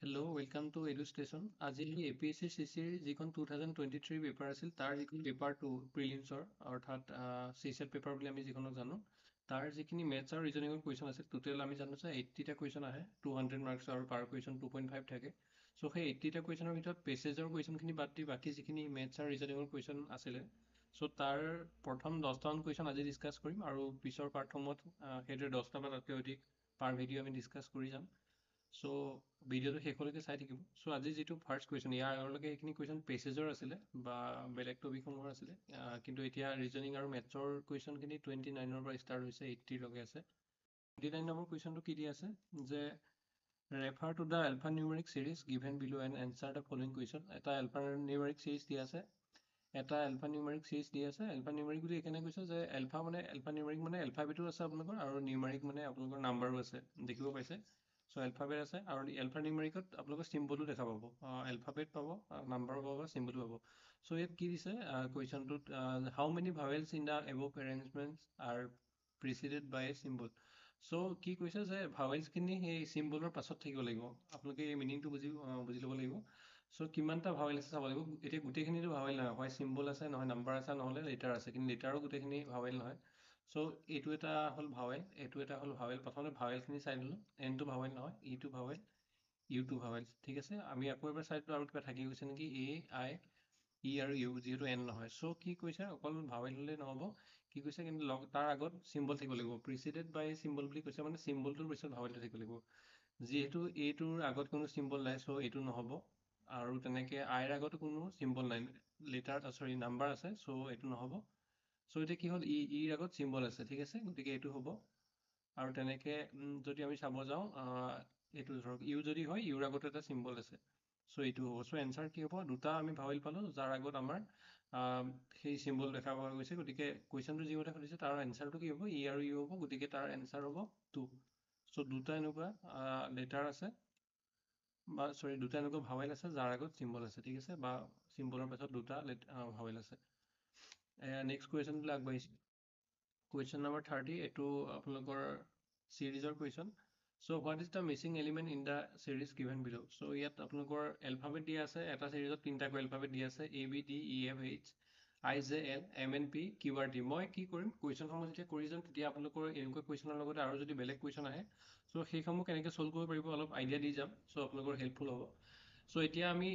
Hello' welcome to এডু station. আজি APSC CCৰ যিখন 2023 পেপাৰ আছিল তাৰ যিখন পেপাৰ 2 প্ৰিলিমছৰ অৰ্থাৎ CSET পেপাৰ বুলি আমি যিখনক জানো, তাৰ যিখিনি মেথছ আৰু ৰিজনিঙৰ কুৱেশ্যন আছিল টোটেল আমি জানো যে 80টা কুৱেশ্যন আহে, 200 মাৰ্কছ আৰু পাৰ কুৱেশ্যন 2.5 থাকে। চ' সেই 80টা কুৱেশ্যনৰ ভিতৰত পেছেজৰ কুৱেশ্যনখিনি বাদ দি বাকী যিখিনি মেথছ আৰু ৰিজনিঙৰ কুৱেশ্যন আছিলে, চ' তাৰ প্ৰথম 10টামান কুৱেশ্যন আজি ডিছকাছ কৰিম আৰু পিছৰ পাৰ্টসমূহত সেইদৰে 10টা বা তাতকৈ অধিক পাৰ ভিডিঅ' আমি ডিছকাছ কৰি যাম। চ' ভিডিঅ'টো শেষলৈকে চাই থাকিব। চ' আজি যিটো ফাৰ্ষ্ট কুৱেশ্যন, ইয়াৰ আগলৈকে এইখিনি কুৱেশ্যন পেছেজৰ আছিলে বা বেলেগ টপিকসমূহৰ আছিলে, কিন্তু এতিয়া ৰিজনিং আৰু মেথছৰ কুৱেশ্যনখিনি 29ৰ পৰা ষ্টাৰ্ট হৈছে, 80লৈকে আছে। 29 নম্বৰ কুৱেশ্যনটো কি দিয়া আছে যে refer to the alpha numeric series given below and answer the following question. এটা এলফা নিউমেৰিক চিৰিজ দিয়া আছে, এটা এলফা নিউমেৰিক চিৰিজ দি আছে। এলফা নিউমেৰিক বুলি এইকাৰণে কৈছে যে এলফা নিউমেৰিক মানে এলফাবেটো আছে আপোনালোকৰ আৰু নিউমেৰিক মানে আপোনালোকৰ নাম্বাৰো আছে, দেখিব পাইছে। চ' এলফাবেট আছে আৰু এলফা নিউমেৰিকত আপোনালোকৰ চিম্বলো দেখা পাব, এলফাবেট পাব, নাম্বাৰো পাব, চিম্বলো পাব। চ' ইয়াত কি দিছে কুৱেশ্যনটোত, how many vowels in the above arrangements are preceded by a symbol. So' কি কৈছে যে ভাৱেলছখিনি সেই চিম্বলৰ পাছত থাকিব লাগিব। আপোনালোকে এই মিনিংটো বুজি ল'ব লাগিব। চ' কিমানটা ভাৱেল আছে চাব লাগিব। এতিয়া গোটেইখিনিতো ভাৱেল নহয়, হয় চিম্বল আছে, নহয় নাম্বাৰ আছে, নহ'লে লেটাৰ আছে, কিন্তু লেটাৰো গোটেইখিনি ভাৱেল নহয়। চ' এইটো এটা হ'ল ভাৱেল, এইটো এটা হ'ল ভাৱেল। প্ৰথমতে ভাৱেলখিনি চাই ল'লোঁ, এনটো ভাৱেল নহয়, ইটো ভাৱেল, ইউটো ভাৱেল, ঠিক আছে। আমি আকৌ এবাৰ চাই ল'লোঁ আৰু কিবা থাকি গৈছে নেকি, এ আই ই আৰু ইউ, যিহেতু এন নহয়। চ' কি কৈছে, অকল ভাৱেল হ'লে নহ'ব, কি কৈছে কিন্তু তাৰ আগত চিম্বল থাকিব লাগিব। প্ৰিচিডেড বাই চিম্বল বুলি কৈছে মানে চিম্বলটোৰ পিছত ভাৱেলটো থাকিব লাগিব। যিহেতু এইটোৰ আগত কোনো চিম্বল নাই, চ' এইটো নহ'ব। আৰু তেনেকৈ আইৰ আগতো কোনো চিম্বল নাই, নাম্বাৰ আছে, চ' এইটো নহ'ব। চ' এতিয়া কি হ'ল, ইৰ আগত চিম্বল আছে, ঠিক আছে, গতিকে এইটো হ'ব। আৰু তেনেকৈ যদি আমি চাব যাওঁ, এইটো ধৰক ইউ যদি হয়, ইউৰ আগতো এটা চিম্বল আছে, চ' এইটো হ'ব। চ' এনচাৰ কি হ'ব, দুটা আমি ভাৱেল পালোঁ যাৰ আগত আমাৰ সেই চিম্বল দেখা পোৱা গৈছে। গতিকে কুৱেশ্যনটো যিমতে সুধিছে তাৰ এনচাৰটো কি হ'ব, ই আৰু ইউ হ'ব, গতিকে তাৰ এনচাৰ হ'ব 2। চ' দুটা এনেকুৱা লেটাৰ আছে, বা দুটা এনেকুৱা ভাৱেল আছে যাৰ আগত চিম্বল আছে, ঠিক আছে, বা চিম্বলৰ পাছত দুটা ভাৱেল আছে। নেক্সট কুৱেশ্যনবিলাক আগবাঢ়িছোঁ। কুৱেশ্যন নম্বৰ 30, এইটো আপোনালোকৰ চিৰিজৰ কুৱেশ্যন। So' what is the missing element in the series given below. So' ইয়াত আপোনালোকৰ এলফাবেট দিয়া আছে, এটা চিৰিজত 3টাকৈ এলফাবেট দিয়া আছে, ABDEFH IJL MNP QRT। মই কি কৰিম, কুৱেশ্যনসমূহ যেতিয়া কৰি যাম তেতিয়া আপোনালোকৰ এনেকুৱা কুৱেশ্যনৰ লগতে আৰু যদি বেলেগ কুৱেশ্যন আহে, চ' সেইসমূহ কেনেকৈ ছল্ভ কৰিব পাৰিব অলপ আইডিয়া দি যাম, চ' আপোনালোকৰ হেল্পফুল হ'ব। চ' এতিয়া আমি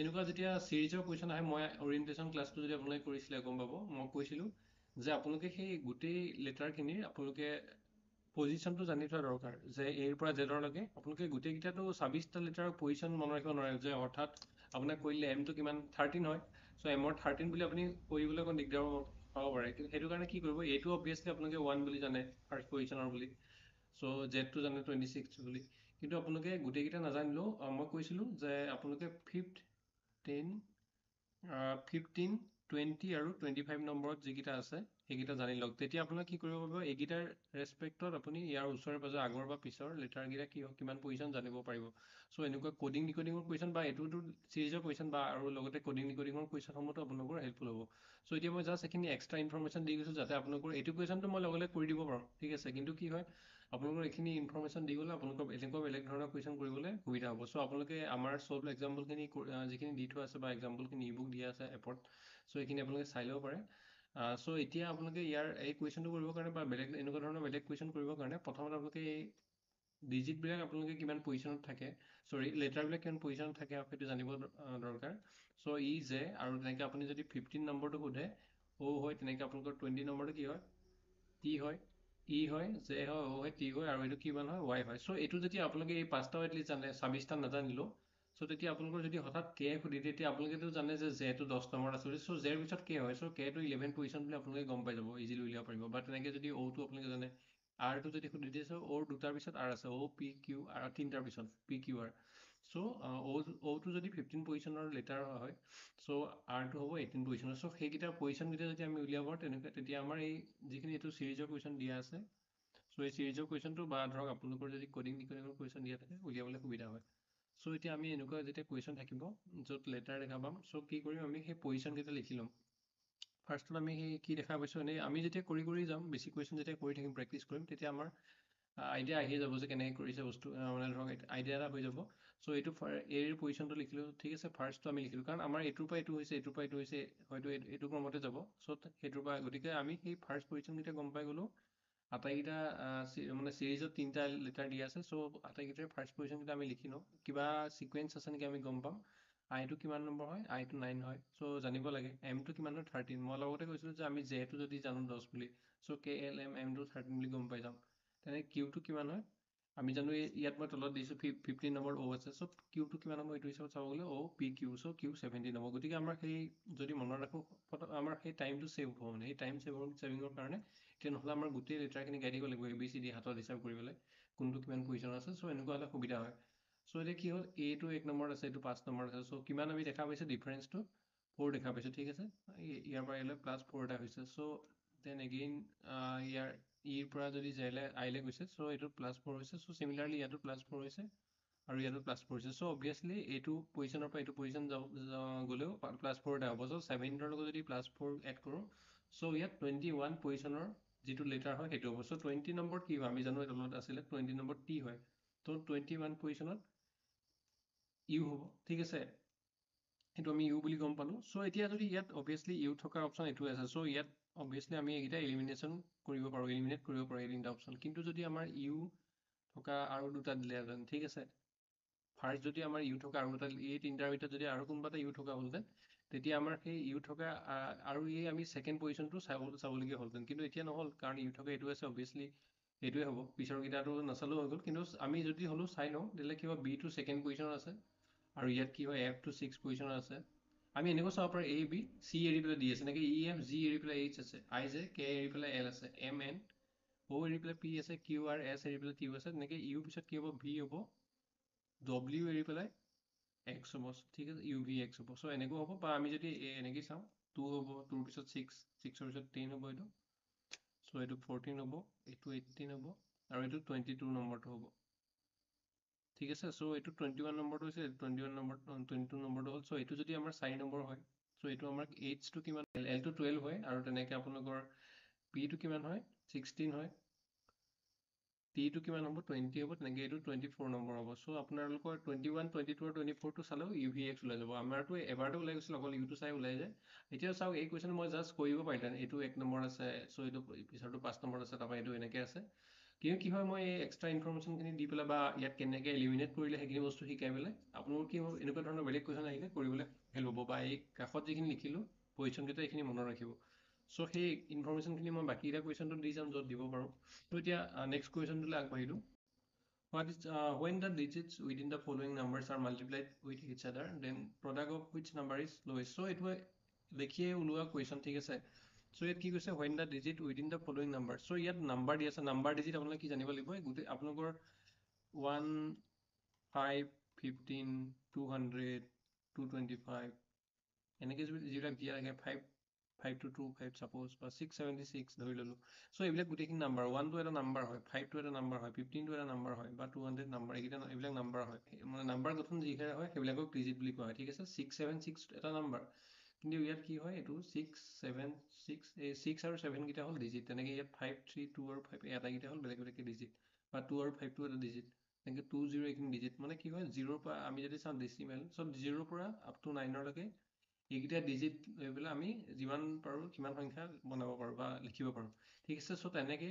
এনেকুৱা যেতিয়া চিৰিজৰ কুৱেশ্যন আহে, মই অৰিয়েণ্টেশ্যন ক্লাছটো যদি আপোনালোকে কৰিছিলে গম পাব, মই কৈছিলোঁ যে আপোনালোকে সেই গোটেই লেটাৰখিনিৰ আপোনালোকে পজিশ্যনটো জানি থোৱা দৰকাৰ, যে এৰ পৰা জেডৰলৈকে আপোনালোকে গোটেইকেইটাতো 26টা লেটাৰৰ পজিশ্যন মনত ৰাখিব নোৱাৰে, যে অৰ্থাৎ আপোনাক কৰিলে এমটো কিমান 13 হয়, চ' এমৰ 13 বুলি আপুনি কৰিবলৈ অকণ দিগদাৰ পাব পাৰে, কিন্তু সেইটো কাৰণে কি কৰিব, এইটো অবভিয়াছলি আপোনালোকে 1 বুলি জানে ফাৰ্ষ্ট পজিশ্যনৰ বুলি, চ' জেডটো জানে 26 বুলি, কিন্তু আপোনালোকে গোটেইকেইটা নাজানিলেও মই কৈছিলোঁ যে আপোনালোকে 5th 10 15 20 আৰু 25 নম্বৰত যিকেইটা আছে সেইকেইটা জানি লওক। তেতিয়া আপোনাক কি কৰিব পাৰিব, এইকেইটাৰ ৰেচপেক্টত আপুনি ইয়াৰ ওচৰে পাজৰে আগৰ বা পিছৰ লেটাৰকেইটা কিমান পজিশ্যন জানিব পাৰিব। চ' এনেকুৱা কডিং ডিকডিঙৰ কুৱেশ্যন বা এইটোতো চিৰিজৰ কুৱেশ্যন বা আৰু লগতে কডিং ডিকডিঙৰ কুৱেশ্যনসমূহতো আপোনালোকৰ হেল্পফুল হ'ব। চ' এতিয়া মই জাষ্ট এইখিনি এক্সট্ৰা ইনফৰমেশ্যন দি গৈছোঁ যাতে আপোনালোকৰ এইটো কুৱেশ্যনটো মই লগে লগে কৰি দিব পাৰোঁ, ঠিক আছে, কিন্তু কি হয় আপোনালোকৰ এইখিনি ইনফৰমেশ্যন দি গ'লে আপোনালোকৰ এনেকুৱা বেলেগ ধৰণৰ কুৱেশ্যন কৰিবলৈ সুবিধা হ'ব। চ' আপোনালোকে আমাৰ চল্ভ এক্সাম্পলখিনি যিখিনি দি থোৱা আছে বা এক্সাম্পলখিনি ই বুক দিয়া আছে এপত, চ' এইখিনি আপোনালোকে চাই ল'ব পাৰে। চ' এতিয়া আপোনালোকে ইয়াৰ এই কুৱেশ্যনটো কৰিবৰ কাৰণে বা বেলেগ এনেকুৱা ধৰণৰ বেলেগ কুৱেশ্যন কৰিবৰ কাৰণে প্ৰথমতে আপোনালোকে এই ডিজিটবিলাক আপোনালোকে কিমান পজিশ্যনত থাকে, লেটাৰবিলাক কিমান পজিশ্যনত থাকে সেইটো জানিব দৰকাৰ। চ' ই জে আৰু তেনেকৈ আপুনি যদি 15 নম্বৰটো সোধে অ' হয়, তেনেকৈ আপোনালোকৰ 20 নম্বৰটো কি হয়, টি হয়, ই হয়, জে হয়, অ' হয়, টি হয়, আৰু এইটো কিমান হয়, ৱাই হয়। চ' এইটো যদি আপোনালোকে এই 5টাও এটলিষ্ট জানে, 26টা নাজানিলেও, চ' তেতিয়া আপোনালোকৰ যদি হঠাৎ কে সুধি দিয়ে, তেতিয়া আপোনালোকেতো জানে যে জেটো 10 নম্বৰত আছে, চ' জেৰ পিছত কে হয়, চ' কেটো 11 পজিশ্যন বুলি আপোনালোকে গম পাই যাব, ইজিলি উলিয়াব পাৰিব। বা তেনেকৈ যদি অ'টো আপোনালোকে জানে, আৰটো যদি সুধি দিয়ে, চ' অ'ৰ দুটাৰ পিছত আৰ আছে, অ' পি কিউ আৰু 3টাৰ পিছত পি কিউ আৰ। চ' অ'টো যদি 15 পজিশ্যনৰ লেটাৰ হয়, চ' আৰটো হ'ব 18 পজিশ্যনৰ। চ' সেইকেইটা পজিশ্যনকেইটা যদি আমি উলিয়াব পাৰোঁ, তেতিয়া আমাৰ এই যিখিনি এইটো চিৰিজৰ কুৱেশ্যন দিয়া আছে, চ' এই চিৰিজৰ কুৱেশ্যনটো বা ধৰক আপোনালোকৰ যদি কডিং ডিকডিঙৰ কুৱেশ্যন দিয়া থাকে উলিয়াবলৈ সুবিধা হয়। চ' এতিয়া আমি এনেকুৱা যেতিয়া কুৱেশ্যন থাকিব য'ত লেটাৰ দেখা পাম, চ' কি কৰিম, আমি সেই পজিশ্যনকেইটা লিখি ল'ম। ফাৰ্ষ্টত আমি সেই কি দেখা পাইছোঁ, এনেই আমি যেতিয়া কৰি যাম, বেছিক কুৱেশ্যন যেতিয়া কৰি থাকিম প্ৰেক্টিছ কৰিম, তেতিয়া আমাৰ আইডিয়া আহিয়ে যাব যে কেনেকৈ কৰিছে বস্তু মানে ধৰক আইডিয়া এটা হৈ যাব। চ' এইটো এৰ পজিশ্যনটো লিখিলোঁ, ঠিক আছে। ফাৰ্ষ্টটো আমি লিখিলোঁ কাৰণ আমাৰ এইটোৰ পৰা এইটো হৈছে, এইটোৰ পৰা এইটো হৈছে, হয়তো এইটো ক্ৰমতে যাব। চ' সেইটোৰ পৰা গতিকে আমি সেই ফাৰ্ষ্ট পজিশ্যনকেইটা গম পাই গ'লোঁ। আটাইকেইটা মানে চিৰিজত 3টা লেটাৰ দিয়া আছে। চ' আটাইকেইটাৰ ফাৰ্ষ্ট পজিশ্যনকেইটা আমি লিখি লওঁ। কিবা চিকুৱেঞ্চ আছে নেকি আমি গম পাম। আইটো কিমান নম্বৰ হয়, আইটো 9 হয়। চ' জানিব লাগে। এমটো কিমান হয়, 13। মই লগতে কৈছিলোঁ যে আমি জেটো যদি জানো 10 বুলি, চ' KLM এমটো 13 বুলি গম পাই যাম। তেনেকৈ কিউটো কিমান হয়, আমি জানো ইয়াত মই তলত দিছোঁ 15 নম্বৰ অ' আছে। চ' কিউটো কিমান হ'ব এইটো হিচাপত চাব গ'লে অ' পি কিউ। চ' কিউ 17 হ'ব। গতিকে আমাৰ সেই যদি মনত ৰাখোঁ আমাৰ সেই টাইমটো ছেভ হ'ব। মানে সেই টাইম ছেভিঙৰ কাৰণে এতিয়া নহ'লে আমাৰ গোটেই লেটাৰখিনি গাই দিব লাগিব ABCD হাতত হিচাপ কৰিবলৈ কোনটো কিমান পজিশ্যন আছে। চ' এনেকুৱা হ'লে সুবিধা হয়। চ' এতিয়া কি হ'ল, এটো 1 নম্বৰত আছে, এইটো 5 নম্বৰত আছে। চ' কিমান আমি দেখা পাইছোঁ ডিফাৰেঞ্চটো 4 দেখা পাইছোঁ, ঠিক আছে। ইয়াৰ পৰা ইয়ালৈ +4 এটা হৈছে। চ' দেন এগেইন ইয়াৰ ইৰ পৰা যদি আইলে গৈছে, চ' এইটো +4 হৈছে। চ' চিমিলাৰলি ইয়াতো +4 হৈছে আৰু ইয়াতো +4 হৈছে। চ' অবভিয়াছলি এইটো পজিশ্যনৰ পৰা এইটো পজিশ্যন গ'লেও +4 এটা হ'ব। চ' 17ৰ লগত যদি +4 এড কৰোঁ, চ' ইয়াত 21 পজিশ্যনৰ যিটো লেটাৰ হয় সেইটো হ'ব। চ' 20 নম্বৰত কি হয়, আমি জানো তলত আছিলে 20 নম্বৰত টি হয়। ত' 21 পজিশ্যনত ইউ হ'ব, ঠিক আছে। এইটো আমি ইউ বুলি গম পালোঁ। চ' এতিয়া যদি ইয়াত অবভিয়াছলি ইউ থকা অপশ্যন এইটোৱে আছে। চ' ইয়াত অবভিয়াছলি আমি এইকেইটা এলিমিনেশ্যন কৰিব পাৰোঁ, এলিমিনেট কৰিব পাৰোঁ এই 3টা অপশ্যন। কিন্তু যদি আমাৰ ইউ থকা আৰু 2টা দিলেহেঁতেন, ঠিক আছে। ফাৰ্ষ্ট যদি আমাৰ ইউ থকা আৰু 2টা, এই 3টাৰ ভিতৰত যদি আৰু কোনোবা এটা ইউ থকা হ'লহেঁতেন, তেতিয়া আমাৰ সেই ইউ থকা আৰু আমি ছেকেণ্ড পজিশ্যনটো চাবলগীয়া হ'লহেঁতেন। কিন্তু এতিয়া নহ'ল কাৰণ ইউ থকা এইটো আছে, অবভিয়াছলি এইটোৱে হ'ব। পিছৰকেইটাটো নাচালেও হৈ গ'ল। কিন্তু আমি যদি হ'লেও চাই লওঁ, তেতিয়াহ'লে কি হ'ব, বিটো ছেকেণ্ড পজিশ্যনত আছে আৰু ইয়াত কি হয়, এফটো 6 পজিশ্যনত আছে। আমি এনেকৈ চাব পাৰোঁ A B C এৰি পেলাই D আছে, এনেকৈ E F G এৰি পেলাই H আছে, I J K এৰি পেলাই L আছে, M N O এৰি পেলাই P আছে, Q R S এৰি পেলাই T আছে। তেনেকৈ ইউ পিছত কি হ'ব, V হ'ব, W এৰি পেলাই X হ'ব, ঠিক আছে। UV X হ'ব। চ' এনেকৈ হ'ব। বা আমি যদি এনেকৈ চাওঁ, 2 হ'ব, 2ৰ পিছত 6, 6ৰ পিছত 10 হ'ব এইটো। চ' এইটো 14 হ'ব, এইটো 18 হ'ব আৰু এইটো 22 নম্বৰটো হ'ব, ঠিক আছে। চ' এইটো 21 নম্বৰটো হৈছে, 22 নম্বৰটো হ'ল। চ' এইটো যদি আমাৰ 4 নম্বৰ হয়, চ' এইটো আমাৰ এইচটো কিমান, Lটো 12 হয় আৰু তেনেকৈ আপোনালোকৰ পিটো কিমান হয়, 16 হয়, টিটো কিমান হ'ব, 20 হ'ব, তেনেকৈ এইটো 24 নম্বৰ হ'ব। চ' আপোনালোকৰ 21, 22 আৰু 24টো চালেও UVX ওলাই যাব। আমাৰতো এবাৰটো ওলাই গৈছিল, অকল ইউটো চাই ওলাই যায়। এতিয়া চাওক, এই কুৱেশ্যন মই জাষ্ট কৰিব পাৰিলেন, এইটো 1 নম্বৰ আছে, চ' এইটো পিছৰটো 5 নম্বৰ আছে, তাৰপৰা এইটো এনেকৈ আছে। কিন্তু কি হয়, মই এই এক্সট্ৰা ইনফৰমেশ্যনখিনি দি পেলাই বা ইয়াত কেনেকৈ এলিমিনেট কৰিলে সেইখিনি বস্তু শিকাই পেলাই আপোনালোকৰ কি হ'ব, এনেকুৱা ধৰণৰ বেলেগ কুৱেশ্যন আহিলে কৰিবলৈ হেল্প হ'ব। বা এই কাষত যিখিনি লিখিলোঁ পজিশ্যনকেইটা, এইখিনি মনত ৰাখিব। চ' সেই ইনফৰমেশ্যনখিনি মই বাকীকেইটা কুৱেশ্যনটোত দি যাম, য'ত দিব পাৰোঁ। ত' এতিয়া নেক্সট কুৱেশ্যনটোলৈ আগবাঢ়িলোঁ। When the digits within the following numbers are multiplied with each other, then product of which number is lowest? So এইটো দেখিয়ে ওলোৱা কুৱেশ্যন, ঠিক আছে। চ' ইয়াত কি কৈছে, when the digit within the following numbers. চ' ইয়াত নাম্বাৰ দি আছে, নাম্বাৰ ডিজিট আপোনালোকে কি জানিব লাগিব, গোটেই আপোনালোকৰ 1, 5, 15, 200, 225 এনেকৈ যিবিলাক দিয়া থাকে, 522 ছাপ'জ, বা 676 ধৰি ল'লোঁ। চ' এইবিলাক গোটেইখিনি নাম্বাৰ, 1টো এটা নাম্বাৰ হয়, 5টো এটা নাম্বাৰ হয়, 15টো এটা নাম্বাৰ হয়, বা 200 নাম্বাৰ, এইবিলাক নাম্বাৰ হয়। মানে নাম্বাৰ গঠন যিবিলাক হয় সেইবিলাকক ডিজিট বুলি কোৱা হয়, ঠিক আছে। 676 এটা নাম্বাৰ, কিন্তু ইয়াত কি হয়, এইটো 6, 7, 6, এই 6 আৰু 7 কেইটা হ'ল ডিজিট। তেনেকৈ ইয়াত 5, 3, 2 আৰু 5 এই আটাইকেইটা হ'ল বেলেগ বেলেগকৈ ডিজিট, বা 2 আৰু 5টো এটা ডিজিট। তেনেকৈ 2, 0 এইখিনি ডিজিট। মানে কি হয়, 0ৰ পৰা আমি যদি চাওঁ ডেচিমেল, চব 0ৰ পৰা আপ টু 9লৈকে এইকেইটা ডিজিট লৈ পেলাই আমি যিমান পাৰোঁ সিমান সংখ্যা বনাব পাৰোঁ বা লিখিব পাৰোঁ, ঠিক আছে। চ' তেনেকৈ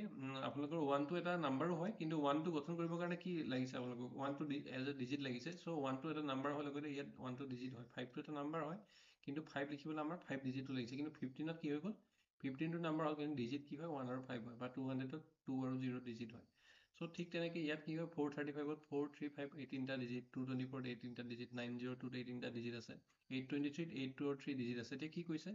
আপোনালোকৰ 1টো এটা নাম্বাৰো হয়, কিন্তু 1টো গঠন কৰিবৰ কাৰণে কি লাগিছে আপোনালোকক, 1টো এজ এ ডিজিট লাগিছে। চ' 1টো এটা নাম্বাৰ হোৱাৰ লগতে ইয়াত 1টো ডিজিট হয়, 5টো এটা নাম্বাৰ হয়, কিন্তু 5 লিখিবলৈ আমাৰ 5 ডিজিটটো লাগিছে। কিন্তু 15ত কি হৈ গ'ল, 15টো নাম্বাৰ হ'ল, কিন্তু ডিজিট কি হয়, 1 আৰু 5 হয়, বা 200ত 2 আৰু 0 ডিজিট হয়। চ' ঠিক তেনেকৈ ইয়াত কি হয়, 435ত 4, 3, 5 এই 3টা ডিজিট, 224ত এই 3টা ডিজিট, 902ত এই 3টা ডিজিট আছে, 823ত 8, 2 আৰু 3 ডিজিট আছে। এতিয়া কি কৈছে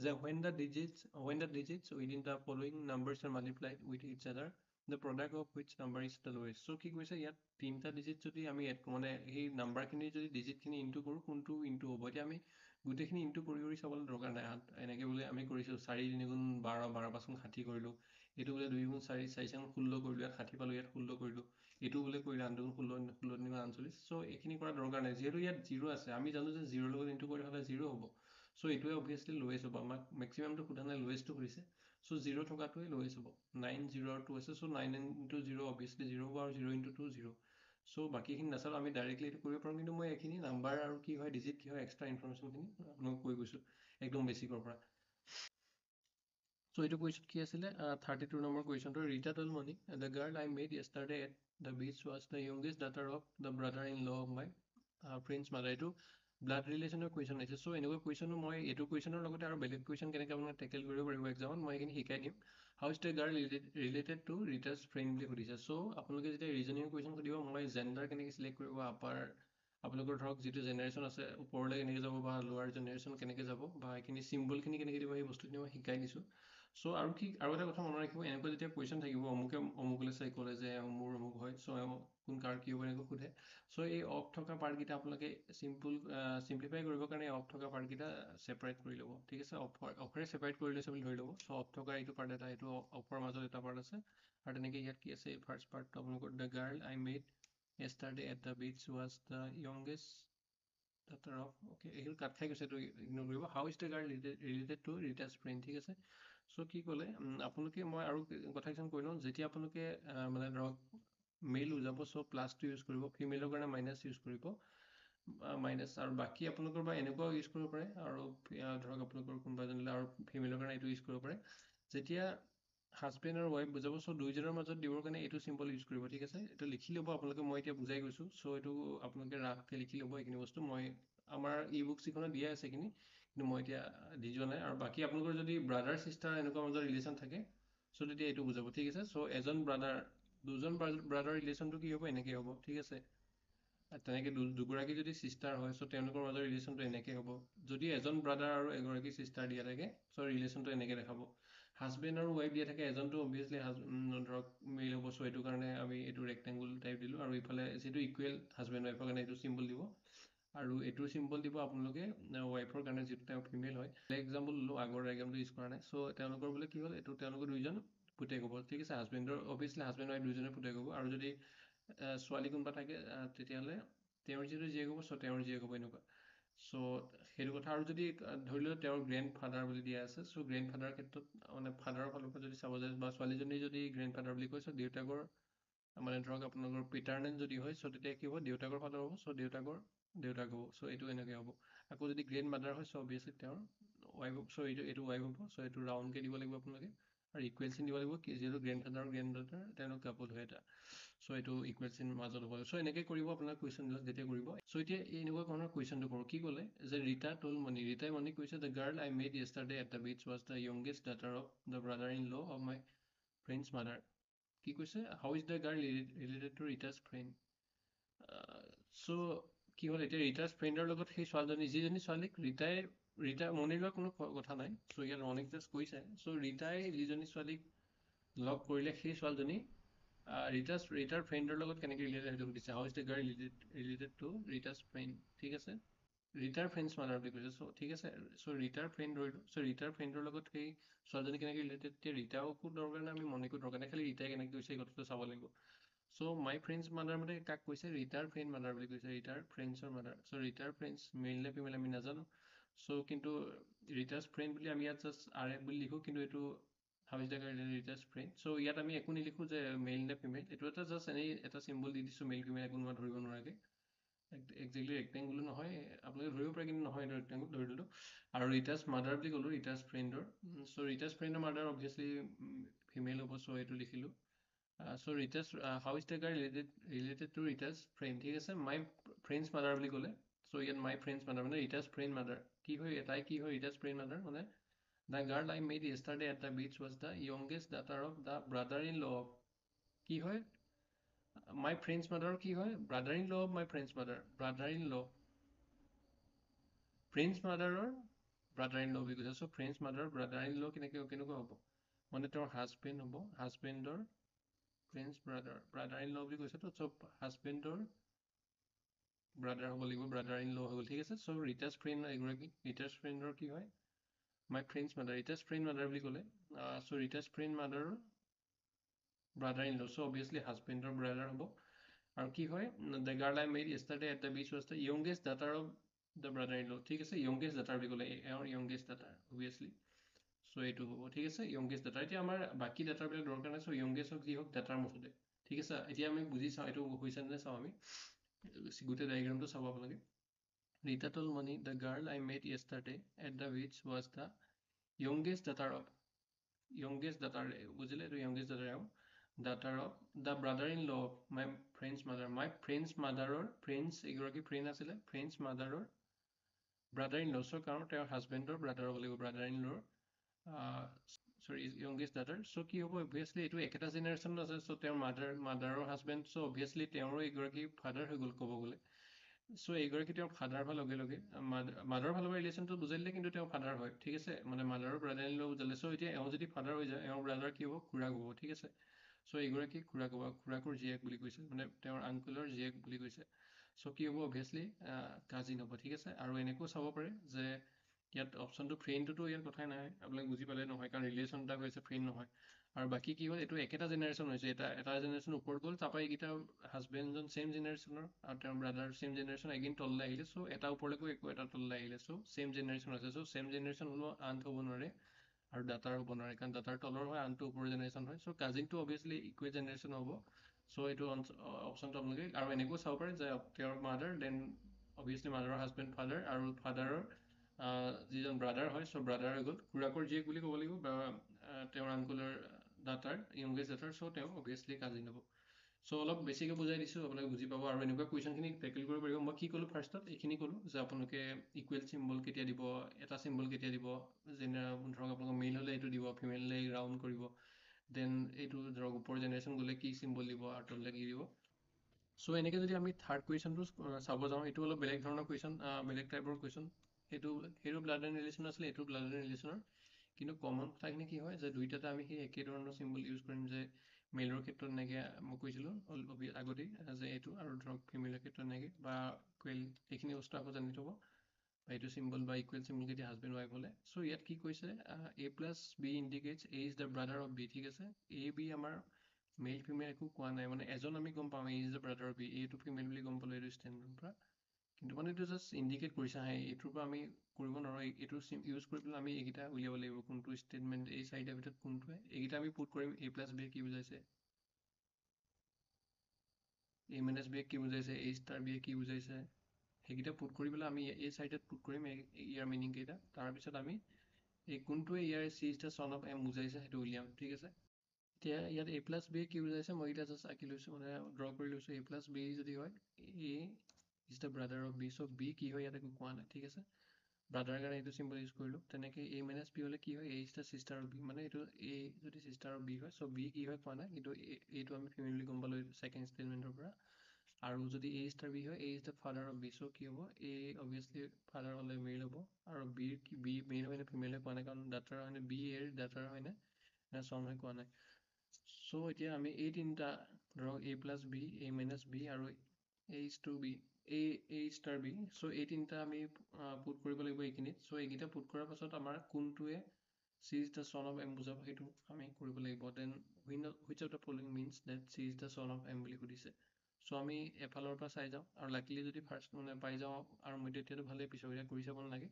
যে when the digits within the following numbers are multiplied with each other, the product of which number is the lowest? So কি কৈছে, ইয়াত 3টা ডিজিট যদি আমি মানে সেই নাম্বাৰখিনি যদি ডিজিটখিনি ইনটু কৰোঁ, কোনটো ইনটু হ'ব। এতিয়া আমি গোটেইখিনি ইনটু কৰি চাবলৈ দৰকাৰ নাই। এনেকৈ বোলে আমি কৰিছোঁ 4 3 গুণ 12, 12 5 গুণ 60 কৰিলোঁ, এইটো বোলে 2 গুণ 4, 4 4 গুণ 16 কৰিলোঁ, ইয়াত 60 পালোঁ, ইয়াত 16 কৰিলোঁ, এইটো বোলে কৰিলোঁ 8 গুণ 16, 16 3 গুণ 48। চ' এইখিনি কৰা দৰকাৰ নাই, যিহেতু ইয়াত 0 আছে। আমি জানো যে 0ৰ লগত ইনটু কৰি হ'লে 0 হ'ব। চ' এইটোৱে অবভিয়াছলি লোৱেষ্ট হ'ব, আমাক মেক্সিমামটো সোধা নাই, লোৱেষ্টটো সুধিছে। চ' 0 থকাটোৱে লোৱেষ্ট হ'ব। 9 0 আৰু 2 আছে, চ' 9 into 0 অবভিয়াছলি 0 হ'ব, আৰু 0 into 2 0। চ' বাকীখিনি নাচালোঁ, আমি ডাইৰেক্টলি এইটো কৰিব পাৰোঁ, কিন্তু মই এইখিনি নাম্বাৰ আৰু কি হয় ডিজিট কি হয় এক্সট্ৰা ইনফৰমেশ্যনখিনি আপোনাক কৈ গৈছোঁ একদম বেছিকৰ পৰা। চ' এইটো কুৱেশ্যন কি আছিলে, 32 নম্বৰ কুৱেশ্যনটো, Rita told Mani, the girl I met yesterday at the beach was the youngest daughter of the brother-in-law of my friend's mother. এইটো ব্লাড ৰিলেশ্যনৰ কুৱেশ্যন আহিছে। চ' এনেকুৱা কুৱেশ্যনো মই এইটো কুৱেশ্যনৰ লগতে আৰু বেলেগ কুৱেশ্যন কেনেকৈ আপোনাক টেকেল কৰিব পাৰিব এক্সামত, মই এইখিনি শিকাই দিম। How is the girl related to Rita's friend বুলি সুধিছে। চ' আপোনালোকে যেতিয়া ৰিজনিং কুৱেশ্যন সুধিব, মই জেণ্ডাৰ কেনেকৈ চিলেক্ট কৰিব, আপাৰ আপোনালোকৰ ধৰক যিটো জেনেৰেশ্যন আছে ওপৰলৈ কেনেকৈ যাব, বা লোৱাৰ জেনেৰেশ্যন কেনেকৈ যাব, বা এইখিনি চিম্বলখিনি কেনেকৈ দিব, সেই বস্তুখিনি মই শিকাই দিছোঁ। চ' আৰু এটা কথা মনত ৰাখিব, এনেকুৱা যেতিয়া কুৱেশ্যন থাকিব, অমুকলৈ চাই ক'লে যে মোৰ অমুক হয়, চ' কোন কাৰ কি হ'ব এনেকৈ সোধে। চ' এই অফ থকা পাৰ্টকেইটা আপোনালোকে চিম্প্লিফাই কৰিবৰ কাৰণে অফ থকা পাৰ্টকেইটা ছেপাৰেট কৰি ল'ব, ঠিক আছে। অফেৰে ছেপাৰেট কৰি লৈছে বুলি ধৰি ল'ব। চ' অফ থকা এইটো পাৰ্ট এটা, এইটো অফৰ মাজত এটা পাৰ্ট আছে, আৰু তেনেকৈ ইয়াত কি আছে, ফাৰ্ষ্ট পাৰ্টটো আপোনালোকৰ the girl I met yesterday at the beach was the youngest daughter of, okay, এইটো কাট খাই গৈছে, এইটো ইগন'ৰ কৰিব। How is the girl related to Rita's friend, ঠিক আছে। চ' কি ক'লে, আপোনালোকে, মই আৰু কথা কিছুমান কৈ লওঁ, যেতিয়া আপোনালোকে মানে ধৰক মেইল বুজাব, চ' প্লাছটো ইউজ কৰিব, ফিমেলৰ কাৰণে মাইনাছ ইউজ কৰিব, মাইনাছ, আৰু বাকী আপোনালোকৰ বা এনেকুৱাও ইউজ কৰিব পাৰে, আৰু ধৰক আপোনালোকৰ কোনোবা এজনে আৰু ফিমেলৰ কাৰণে এইটো ইউজ কৰিব পাৰে। যেতিয়া হাজবেণ্ড আৰু ৱাইফ বুজাব, চ' দুইজনৰ মাজত দিবৰ কাৰণে এইটো চিম্বল ইউজ কৰিব, ঠিক আছে। এইটো লিখি ল'ব আপোনালোকে, মই এতিয়া বুজাই গৈছোঁ, চ' এইটো আপোনালোকে ৰাফকৈ লিখি ল'ব এইখিনি বস্তু। মই আমাৰ ই বুকছ কেইখনত দিয়া আছে এইখিনি, কিন্তু মই এতিয়া দি যোৱা নাই। আৰু বাকী আপোনালোকৰ যদি ব্ৰাদাৰ চিষ্টাৰ এনেকুৱা মাজত ৰিলেশ্যন থাকে, চ' তেতিয়া এইটো বুজাব, ঠিক আছে। চ' এজন ব্ৰাদাৰ, দুজন ব্ৰাদাৰ ৰিলেশ্যনটো কি হ'ব, এনেকৈ হ'ব, ঠিক আছে। তেনেকৈ দুগৰাকী যদি চিষ্টাৰ হয়, চ' তেওঁলোকৰ মাজৰ ৰিলেশ্যনটো এনেকৈ হ'ব। যদি এজন ব্ৰাদাৰ আৰু এগৰাকী চিষ্টাৰ দিয়া থাকে, চ' ৰিলেশ্যনটো এনেকৈ দেখাব। হাজবেণ্ড আৰু ৱাইফ দিয়া থাকে, এজনটো অবভিয়াছলি ধৰক মেইল হ'ব, চ' এইটো কাৰণে আমি এইটো ৰেক্টেংগুল টাইপ দিলোঁ, আৰু ইফালে যিটো ইকুৱেল হাজবেণ্ড ৱাইফৰ কাৰণে এইটো চিম্বল দিব, আৰু এইটো চিম্বল দিব আপোনালোকে ৱাইফৰ কাৰণে, যিটো তেওঁ ফিমেল হয়। এক্সাম্পল ল'লোঁ, আগৰ এক্সাম্পলটো ইউজ কৰা নাই। চ' তেওঁলোকৰ বোলে কি হ'ল, এইটো তেওঁলোকৰ দুইজন পুতেক হ'ব, ঠিক আছে। হাজবেণ্ডৰ অবভিয়াছলি হাজবেণ্ড ৱাইফ দুইজনে পুতেক হ'ব, আৰু যদি ছোৱালী কোনোবা থাকে, তেতিয়াহ'লে তেওঁৰ যিটো জীয়েক হ'ব, চ' তেওঁৰ জীয়েক হ'ব, এনেকুৱা। চ' সেইটো কথা। আৰু যদি ধৰি লওক তেওঁৰ গ্ৰেণ্ড ফাদাৰ বুলি দিয়া আছে, চ' গ্ৰেণ্ড ফাদাৰৰ ক্ষেত্ৰত মানে ফাদাৰৰ ফালৰ পৰা যদি চাব যায়, বা ছোৱালীজনী যদি গ্ৰেণ্ড ফাদাৰ বুলি কয়, চ' দেউতাকৰ মানে ধৰক আপোনালোকৰ পিটাৰনেল যদি হয়, চ' তেতিয়া কি হ'ব, দেউতাকৰ ফাদাৰ হ'ব, চ' দেউতাকৰ দেউতাক হ'ব, চ' এইটো এনেকৈ হ'ব। আকৌ যদি গ্ৰেণ্ড মাদাৰ হয়, চ' অবভিয়াছলি তেওঁৰ ৱাইফ হ'ব, চ' এইটো ৱাইফ হ'ব, চ' এইটো ৰাউণ্ডকৈ দিব লাগিব আপোনালোকে, আৰু ইকুৱেল চিন দিব লাগিব, যিহেতু গ্ৰেণ্ড ফাদাৰ আৰু গ্ৰেণ্ড মাদাৰ তেওঁলোক কাপল হয় এটা, চ' এইটো ইকুৱেল চিন মাজত হ'ব। চ' এনেকৈ কৰিব আপোনাৰ কুৱেশ্যনবিলাক যেতিয়া কৰিব। চ' এতিয়া এনেকুৱা ধৰণৰ কুৱেশ্যনটো কৰোঁ, কি ক'লে যে ৰীতা told Mani, ৰীতাই মণিক কৈছে, the girl I met yesterday at the beach was the youngest daughter of the brother-in-law of my friend's mother. কি কৈছে, how is the girl related to Rita's friend. So' কি হ'ল, এতিয়া ৰীতাছ ফ্ৰেণ্ডৰ লগত সেই ছোৱালীজনী, যিজনী ছোৱালীক ৰীতা মনিৰ লগত কোনো কথা নাই, চ' ইয়াত মনিক জাষ্ট কৈছে। চ' ৰীতাই যিজনী ছোৱালীক লগ কৰিলে, সেই ছোৱালীজনী ৰীতাৰ ফ্ৰেণ্ডৰ লগত কেনেকৈ ৰিলেটেড সেইটো সুধিছে। How is the girl related to Rita's friend, ঠিক আছে। ৰীতাৰ ফ্ৰেণ্ডছ মাদাৰ বুলি কৈছে, চ' ঠিক আছে। চ' ৰীতাৰ ফ্ৰেণ্ড ধৰিলোঁ, চ' ৰীতাৰ ফ্ৰেণ্ডৰ লগত সেই ছোৱালীজনী কেনেকৈ ৰিলেটেড, এতিয়া ৰীতাকো দৰকাৰ নাই, আমি মনিকো দৰকাৰ নাই, খালি ৰীতাই কেনেকৈ কৈছে এই কথাটো চাব লাগিব। চ' মাই ফ্ৰেণ্ডছ মাদাৰ মানে কাক কৈছে, ৰীতাৰ ফ্ৰেণ্ড মাদাৰ বুলি কৈছে, ৰীতাৰ ফ্ৰেণ্ডছৰ মাদাৰ। চ' ৰীতাৰ ফ্ৰেণ্ডছ মেইল নে ফিমেল আমি নাজানো, চ' কিন্তু ৰীতাছ ফ্ৰেণ্ড বুলি আমি ইয়াত জাষ্ট RF বুলি লিখোঁ, কিন্তু এইটো হাউ ইজ দ্য গাৰ্ল ৰীতাছ ফ্ৰেণ্ড। চ' ইয়াত আমি একো নিলিখোঁ যে মেইল নে ফিমেল, এইটো এটা জাষ্ট এনেই এটা চিম্বল দি দিছোঁ, মেইল ফিমেল একো ধৰিব নোৱাৰাকৈ। একজেক্টলি ৰেক্টেংগুলো নহয়, আপোনালোকে ধৰিব পাৰে, কিন্তু নহয়, এইটো ৰেক্টেংগুল ধৰি দিলোঁ। আৰু ৰীতাছ মাদাৰ বুলি ক'লোঁ, ৰীতাছ ফ্ৰেণ্ডৰ। চ' ৰীতাছ ফ্ৰেণ্ডৰ মাদাৰ অবভিয়াছলি ফিমেল হ'ব, চ' এইটো লিখিলোঁ। So' Rita's, how is the girl related to Rita's friend, ঠিক আছে। মাই ফ্ৰেণ্ডছ মাদাৰ বুলি ক'লে, চ' ইয়াত মাই ফ্ৰেণ্ডছ মাদাৰ মানে ৰীতাছ ফ্ৰেণ্ড মাদাৰ কি হয়, তাই কি হয়, ৰীতাছ ফ্ৰেণ্ড মাদাৰ মানে the girl I met yesterday at the beach was the youngest daughter of the brother-in-law of, কি হয়, মাই ফ্ৰেণ্ডছ মাদাৰ কি হয়, brother-in-law of my friend's mother, brother-in-law, friend's মাদাৰৰ brother-in-law বুলি কৈছে। চ' ফ্ৰেণ্ডছ মাদাৰ brother-in-law কেনেকুৱা হ'ব, মানে তেওঁৰ হাজবেণ্ড হ'ব, হাজবেণ্ডৰ ফ্ৰেণ্ডছ brother-in-law বুলি কৈছে, ত' চ' হাজবেণ্ডৰ ব্ৰাদাৰ হ'ব লাগিব, brother-in-law হৈ গ'ল, ঠিক আছে। চ' ৰীতাছ ফ্ৰেণ্ড এগৰাকী, ৰীতাছ ফ্ৰেণ্ডৰ কি হয়, my friend's mother, Rita's friend mother বুলি ক'লে, চ' ৰীতাছ ফ্ৰেণ্ড মাদাৰৰ brother-in-law, চ' অবভিয়াছলি হাজবেণ্ডৰ ব্ৰাদাৰ হ'ব। আৰু কি হয়, the girl I met yesterday at the beach was the youngest daughter of the brother in law ঠিক আছে য়ংগেষ্ট দাটাৰ বুলি ক'লে এওঁৰ য়ংগেষ্ট দাটাৰ অভিয়াছলি চ' এইটো হ'ব ঠিক আছে য়ংগেষ্ট দাটা এতিয়া আমাৰ বাকী দাটাবিলাক দৰকাৰ নাই চ' য়ংগেষ্ট হওক যি হওক দাটাৰ মুঠতে ঠিক আছে এতিয়া আমি বুজি চাওঁ এইটো হৈছে নে চাওঁ আমি গোটেই ডায়েগ্ৰামটো চাব আপোনালোকে Rita told Mani, the girl I met yesterday at the beach was the youngest daughter of বুজিলে এইটো youngest daughter of the brother-in-law of my friend's mother. My friend's mother-ৰ এগৰাকী friend আছিলে friend's mother-ৰ brother-in-law so কাৰণ তেওঁৰ হাজবেণ্ডৰ brother হ'ব লাগিব brother-in-law sorry youngest daughter so কি হ'ব obviously এইটো একেটা জেনেৰেশ্যনত আছে so তেওঁৰ mother-ৰ husband so obviously তেওঁৰো এগৰাকী father হৈ গ'ল ক'ব গ'লে চ' এইগৰাকী তেওঁৰ ফাদাৰ হোৱাৰ লগে লগে মাদাৰৰ ফালৰ পৰা ৰিলেশ্যনটো বুজাই দিলে কিন্তু তেওঁ ফাদাৰ হয় ঠিক আছে মানে মাদাৰৰ ব্ৰাদাৰ ইন ল বুজালে চ' এতিয়া এওঁ যদি ফাদাৰ হৈ যায় এওঁৰ ব্ৰাদাৰ কি হ'ব খুৰাক হ'ব ঠিক আছে চ' এইগৰাকী খুৰাক হ'ব খুৰাকৰ জীয়েক বুলি কৈছে মানে তেওঁৰ আংকুলৰ জীয়েক বুলি কৈছে চ' কি হ'ব অভিয়াছলি কাজিন হ'ব ঠিক আছে আৰু এনেকৈও চাব পাৰে যে ইয়াত অপশ্যনটো ফ্ৰেণ্ডটোতো ইয়াত কথাই নাই আপোনালোকে বুজি পালে নহয় কাৰণ ৰিলেশ্যন এটা হৈছে ফ্ৰেণ্ড নহয় আৰু বাকী কি হ'ল এইটো একেটা জেনেৰেশ্যন হৈছে এটা জেনেৰেশ্যন ওপৰত গ'ল তাৰপৰা এইকেইটা হাজবেণ্ডজন ছেইম জেনেৰেশ্যনৰ আৰু তেওঁৰ ব্ৰাদাৰ ছেইম জেনেৰেশ্যন এগেইন তললৈ আহিলে চ' এটা ওপৰলৈকো একো এটা তললৈ আহিলে চ' ছেইম জেনেৰেশ্যন আছে চ' ছেইম জেনেৰেশ্যন হ'লেও আনটো হ'ব নোৱাৰে আৰু দাটাৰ হ'ব নোৱাৰে কাৰণ দাটাৰ তলৰ হয় আনটো ওপৰৰ জেনেৰেশ্যন হয় চ' কাজিনটো অভিয়াছলি ইকুৱেল জেনেৰেশ্যন হ'ব চ' এইটো অপশ্যনটো আপোনালোকে আৰু এনেকৈও চাব পাৰে যে তেওঁৰ মাদাৰ দেন অভিয়াছলি মাদাৰৰ হাজবেণ্ড ফাদাৰ আৰু ফাদাৰৰ যিজন ব্ৰাদাৰ হয় চ' ব্ৰাদাৰ হৈ গ'ল খুৰাকৰ জীয়েক বুলি ক'ব লাগিব বা তেওঁৰ আংকুলৰ দাটাৰ য়ংগেষ্ট দাটাৰ চ' তেওঁ অভিয়াছলি কাজিন হ'ব চ' অলপ বেছিকৈ বুজাই দিছোঁ আপোনালোকে বুজি পাব আৰু এনেকুৱা কুৱেশ্যনখিনি টেকেল কৰিব পাৰিব মই কি ক'লোঁ ফাৰ্ষ্টত এইখিনি ক'লোঁ যে আপোনালোকে ইকুৱেল চিম্বল কেতিয়া দিব এটা চিম্বল কেতিয়া দিব যেনে ধৰক আপোনালোকৰ মেইল হ'লে এইটো দিব ফিমেল হ'লে ৰাউণ্ড কৰিব দেন এইটো ধৰক ওপৰ জেনেৰেশ্যন গ'লে কি চিম্বল দিব আৰু তললৈ কি দিব চ' এনেকৈ যদি আমি থাৰ্ড কুৱেশ্যনটো চাব যাওঁ এইটো অলপ বেলেগ ধৰণৰ কুৱেশ্যন বেলেগ টাইপৰ কুৱেশ্যন সেইটো ব্লাড এণ্ড ৰিলেশ্যন আছিলে এইটো ব্লাড এণ্ড ৰিলেশ্যনৰ কিন্তু কমন কথাখিনি কি হয় যে দুইটাতে আমি সেই একে ধৰণৰ চিম্বল ইউজ কৰিম যে মেইলৰ ক্ষেত্ৰত এনেকৈ মই কৈছিলোঁ আগতেই যে এইটো আৰু ধৰক ফিমেলৰ ক্ষেত্ৰত এনেকৈ বা ইকুৱেল এইখিনি বস্তু আকৌ জানি থ'ব বা এইটো চিম্বল বা ইকুৱেল চিম্বল কেতিয়া হাজবেণ্ড ৱাইফ হ'লে চ' ইয়াত কি কৈছে A plus B indicates A is the brother of B ঠিক আছে এ বি আমাৰ মেইল ফিমেল একো কোৱা নাই মানে এজন আমি গম পাওঁ A is the brother of B এইটো ফিমেল বুলি গম পালোঁ এইটো ষ্টেণ্ডৰ পৰা কিন্তু মানে এইটো জাষ্ট ইণ্ডিকেট কৰিছে হা এইটোৰ পৰা আমি কৰিব নোৱাৰোঁ এইটো ইউজ কৰি পেলাই আমি এইকেইটা উলিয়াব লাগিব কোনটো ষ্টেটমেণ্ট এই চাৰিটাৰ ভিতৰত কোনটোৱে এইকেইটা আমি পুট কৰিম এ প্লাছ বি কি বুজাইছে এ মাইনাছ বি কি বুজাইছে এ ষ্টাৰ বি কি বুজাইছে সেইকেইটা পুট কৰি পেলাই আমি এই চাৰিটাত পুট কৰিম ইয়াৰ মিনিং কেইটা তাৰপিছত আমি এই কোনটোৱে ইয়াৰ চি ষ্টাৰ চন অফ এম বুজাইছে সেইটো উলিয়াম ঠিক আছে এতিয়া ইয়াত এ প্লাছ বি কি বুজাইছে মই এতিয়া জাষ্ট আঁকি লৈছোঁ মানে ড্ৰ কৰি লৈছোঁ এ প্লাছ বি যদি হয় A is the brother of B so' B কি হয় ইয়াত একো কোৱা নাই ঠিক আছে ব্ৰাদাৰ কাৰণে এইটো চিম্বল ইউজ কৰিলোঁ তেনেকৈ এ মাইনাছ বি হ'লে কি হয় A is the sister of B মানে এইটো এ যদি চিষ্টাৰ অফ বি হয় চ' বি কি হয় কোৱা নাই কিন্তু এইটো আমি ফিমেল বুলি গম পালোঁ ছেকেণ্ড ষ্টেটমেণ্টৰ পৰা আৰু যদি এ ষ্টাৰ বি হয় A is the father of B so' কি হ'ব এ অভিয়াছলি ফাদাৰ হ'লে মেইল হ'ব আৰু বিৰ কি বি মেইল হয়নে ফিমেল হয় কোৱা নাই কাৰণ ডাটাৰ হয়নে বি এৰ ডাটাৰ হয়নে নে চন হয় কোৱা নাই চ' এতিয়া আমি এই তিনিটা ধৰক A plus B A minus B আৰু A is to B A star B so' এই তিনিটা আমি পুট কৰিব লাগিব এইখিনিত চ' এইকেইটা পুট কৰাৰ পাছত আমাৰ কোনটোৱে C is the son of M বুজাব সেইটো আমি কৰিব লাগিব then which of the following means that C is the son of M বুলি সুধিছে চ' আমি এফালৰ পৰা চাই যাওঁ আৰু লাকিলি যদি ফাৰ্ষ্ট মানে পাই যাওঁ আৰু মই তেতিয়াতো ভালেই পিছৰকেইটা কৰি চাব নালাগে